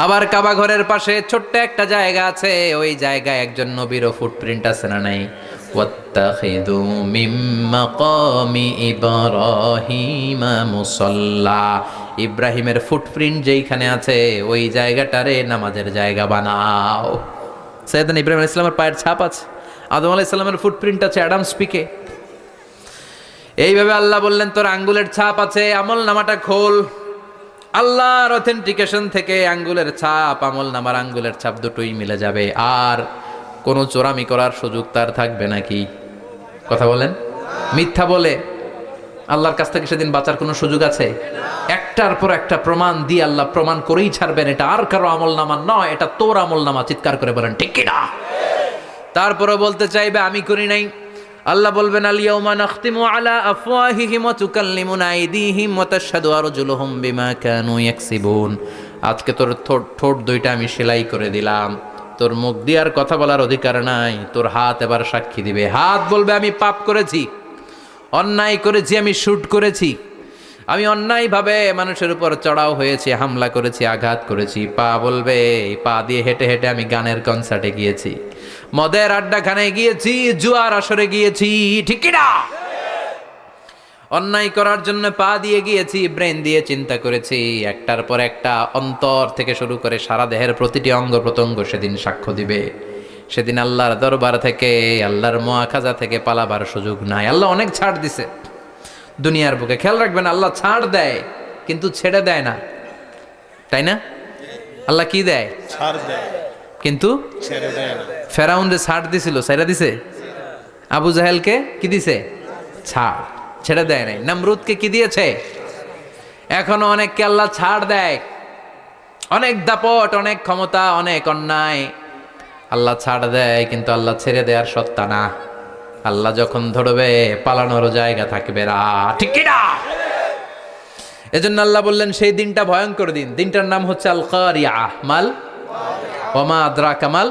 S1: আবার কাবা ঘরের পাশে ছোট্ট একটা জায়গা আছে, ওই জায়গায় একজন নবীরও ফুটপ্রিন্ট আছে না নাই? ওয়াত্তাখিযু মিন মাকামি ইব্রাহিমা মুসাল্লা। ইব্রাহিমের ফুটপ্রিন্ট যেইখানে আছে ওই জায়গাটারে নামাজের জায়গা বানাও। সাইয়েদনা ইব্রাহিম আলাইহিস সালামের পায়ের ছাপ আছে, আদম আলাইহিস সালামের ফুটপ্রিন্ট আছে অ্যাডামস পিকে। এইভাবে আল্লাহ বললেন তোর আঙ্গুলের ছাপ আছে, আমল নামাটা খোল। আল্লাহর অথেন্টিকেশন থেকে আঙ্গুলের ছাপ, আমল নামার আঙ্গুলের ছাপ দুটোই মিলে যাবে। আর কোনো চোরামি করার সুযোগ তার থাকবে নাকি? কথা বলেন। মিথ্যা বলে আল্লাহর কাছ থেকে সেদিন বাঁচার কোনো সুযোগ আছে? একটার পর একটা প্রমাণ দিয়ে আল্লাহ প্রমাণ করেই ছাড়বেন এটা আর কারো আমল নামা নয়, এটা তোর আমল নামা। চিৎকার করে বলেন ঠিক কিনা? তারপরে বলতে চাইবে আমি করি নাই। আল্লাহ বলবেন আল ইয়াউমা নাখতিমু আলা আফওয়াহিহিম ওয়া তুকাল্লিমুনা আইদিহিম ওয়া তাশহাদু আরজুলুহুম বিমা কানু ইয়াকসিবুন। আজকে তোর ঠোঁট দুইটা আমি সেলাই করে দিলাম, তোর মুখ দিয়ে আর কথা বলার অধিকার নাই। তোর হাত এবার সাক্ষী দিবে। হাত বলবে আমি পাপ করেছি, অন্যায় করেছি, আমি শুট করেছি। আমি অন্যায়ভাবে মানুষের উপর চড়াও হয়েছি, হামলা করেছি, আঘাত করেছি। পা বলবে, এই পা দিয়ে হেঁটে হেঁটে আমি গানের কনসার্টে গিয়েছি, মদের আড্ডাখানায় গিয়েছি, জুয়ার আসরে গিয়েছি, ঠিক কি না? অন্যায় করার জন্য পা দিয়ে গিয়েছি, ব্রেন দিয়ে চিন্তা করেছি, একটার পর একটা অন্তর থেকে শুরু করে সারা দেহের প্রতিটি অঙ্গ প্রত্যঙ্গ সেদিন সাক্ষ্য দিবে। সেদিন আল্লাহর দরবার থেকে, আল্লাহর মুআখাজা থেকে পালাবার সুযোগ নাই। আল্লাহ অনেক ছাড় দিছে দুনিয়ার বুকে। খেয়াল রাখবেন, আল্লাহ ছাড় দেয় কিন্তু ছেড়ে দেয় না, তাই না? আল্লাহ কি দেয়?
S2: ছাড় দেয়
S1: কিন্তু
S2: ছেড়ে দেয় না।
S1: ফেরাউন যে ছাড় দিছিল, ছেড়ে দিছে? আবু জাহেলকে কি দিছে? ছাড়, ছেড়ে দেয় নাই। নমরুদকে কি দিয়েছে? এখনো অনেককে আল্লাহ ছাড় দেয়। অনেক দাপট, অনেক ক্ষমতা, অনেক অন্যায় আল্লাহ ছাড় দেয়, কিন্তু আল্লাহ ছেড়ে দেওয়ার সত্তা না। আল্লাহ যখন ধরবে পালানোর জায়গা থাকবে না, ঠিক কি না? এজন্য আল্লাহ বললেন সেই দিনটা ভয়ঙ্কর দিন। দিনটার নাম হচ্ছে আল কারিয়া। মাল ওমা আদরাকা মাল।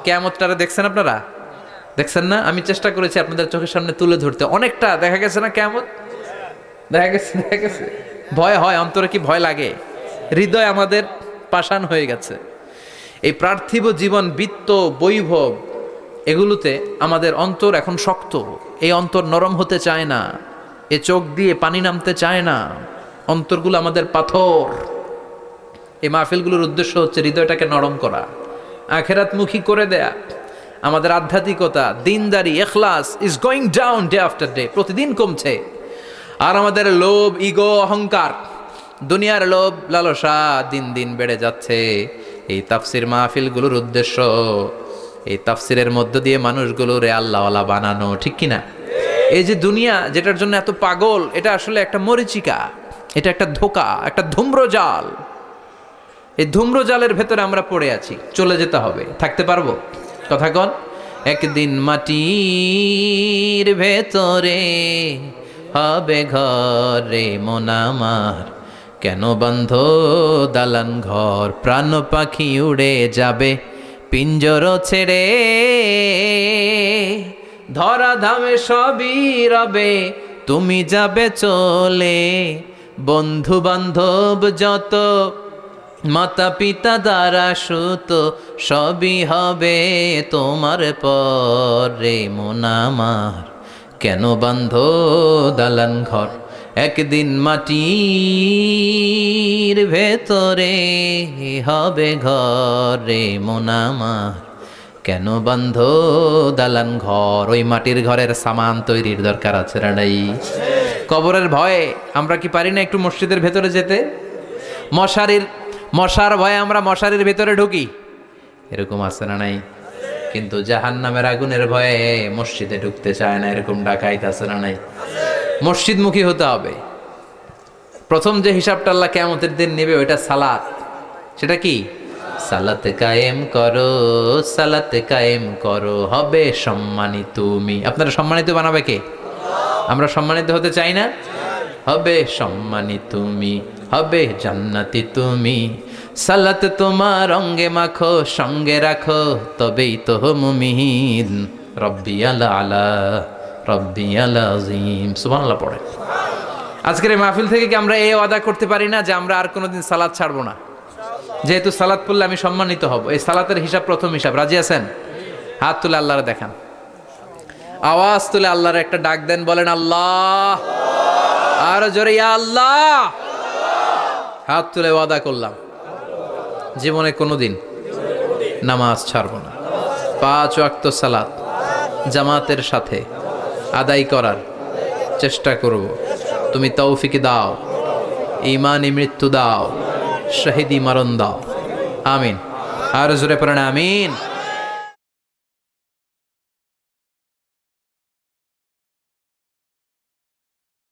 S1: কিয়ামতটারে দেখছেন আপনারা? দেখছেন না? আমি চেষ্টা করেছি আপনাদের চোখের সামনে তুলে ধরতে। অনেকটা দেখা গেছে না কিয়ামত? দেখা গেছে। ভয় হয়, অন্তরে কি ভয় লাগে? হৃদয় আমাদের পাষাণ হয়ে গেছে। এই পার্থিব জীবন, বিত্ত, বৈভব, এগুলোতে আমাদের অন্তর এখন শক্ত। এই অন্তর নরম হতে চায় না, এ চোখ দিয়ে পানি নামতে চায় না, অন্তরগুলো আমাদের পাথর। এই মাহফিলগুলোর উদ্দেশ্য হচ্ছে হৃদয়টাকে নরম করা, আখেরাতমুখী করে দেয়া। আমাদের আধ্যাত্মিকতা, দিনদারি, ইখলাস is going down day after day, প্রতিদিন কমছে। আর আমাদের লোভ, ইগো, অহংকার, দুনিয়ার লোভ লালসা দিন দিন বেড়ে যাচ্ছে। এই তাফসির মাহফিলগুলোর উদ্দেশ্য এই তাফসিরের মধ্য দিয়ে মানুষগুলোরে আল্লাহওয়ালা বানানো, ঠিক কিনা? এই যে দুনিয়া যেটার জন্য এত পাগল, এটা আসলে একটা মরিচিকা, এটা একটা ধোঁকা, একটা ধূম্রজাল। এই ধূম্রজালের ভেতরে আমরা পড়ে আছি, চলে যেতে হবে। থাকতে পারবো? কথা কন। একদিন মাটির ভেতরে হবে ঘরে মন আমার, কেন বন্ধ দালান ঘর, প্রাণ পাখি উড়ে যাবে পিঞ্জর ছেড়ে, ধরা ধামে সবই রবে তুমি যাবে চলে, বন্ধু বান্ধব যত, মাতা পিতা দ্বারা সুত, সবই হবে তোমার পরে মন আমার, কেন বন্ধ দালান ঘর, একদিন মাটির ভেতরে হবে ঘরে মন আমার, কেন বন্ধ দালান ঘর। ওই মাটির ঘরের সামান তৈরির দরকার আছে না নাই? কবরের ভয়ে আমরা কি পারি না একটু মসজিদের ভেতরে যেতে? মশার ভয়ে আমরা মশারির ভেতরে ঢুকি, এরকম আছে না নাই? কিন্তু জাহান্নামের আগুনের ভয়ে মসজিদে ঢুকতে চায় না, এরকম ডাকাইত আছে না নাই? মসজিদমুখী হতে হবে। প্রথম যে হিসাবটা আল্লাহ কিয়ামতের দিন নেবে ওইটা সালাত। সেটা কি? সালাত কায়েম করো, সালাত কায়েম করো, হবে সম্মানিত তুমি। আপনারা সম্মানিত বানাবে কে? আমরা সম্মানিত হতে চাই না? হবে সম্মানিত তুমি, হবে জান্নাতি তুমি, সালাত তোমার অঙ্গে মাখো, সঙ্গে রাখো, তবেই তো মুমিন। রব্বি আলা আলা, রব্বি আলা আজিম, সুবহানাল্লাহ পড়ে। আজকের এই মাহফিল থেকে কি আমরা এই ওয়াদা করতে পারি না যে আমরা আর কোনোদিন সালাত ছাড়বো না? যেহেতু সালাত পড়লে আমি সম্মানিত হব, এই সালাতের হিসাব প্রথম হিসাব। রাজি আছেন? হাত তুলে আল্লাহরে দেখান, আওয়াজ তুলে আল্লাহর একটা ডাক দেন, বলেন আল্লাহ। আর জোরে ইয়া আল্লাহ। হাত তুলে ওয়াদা করলাম জীবনে কোনোদিন নামাজ ছাড়বো না, 5 ওয়াক্ত সালাত জামাতের সাথে আদায় করার চেষ্টা করব। তুমি তৌফিক দাও, ঈমানি মৃত্যু দাও, শহীদি মরণ দাও। আমিন। আর জোরে পড়েন আমিন।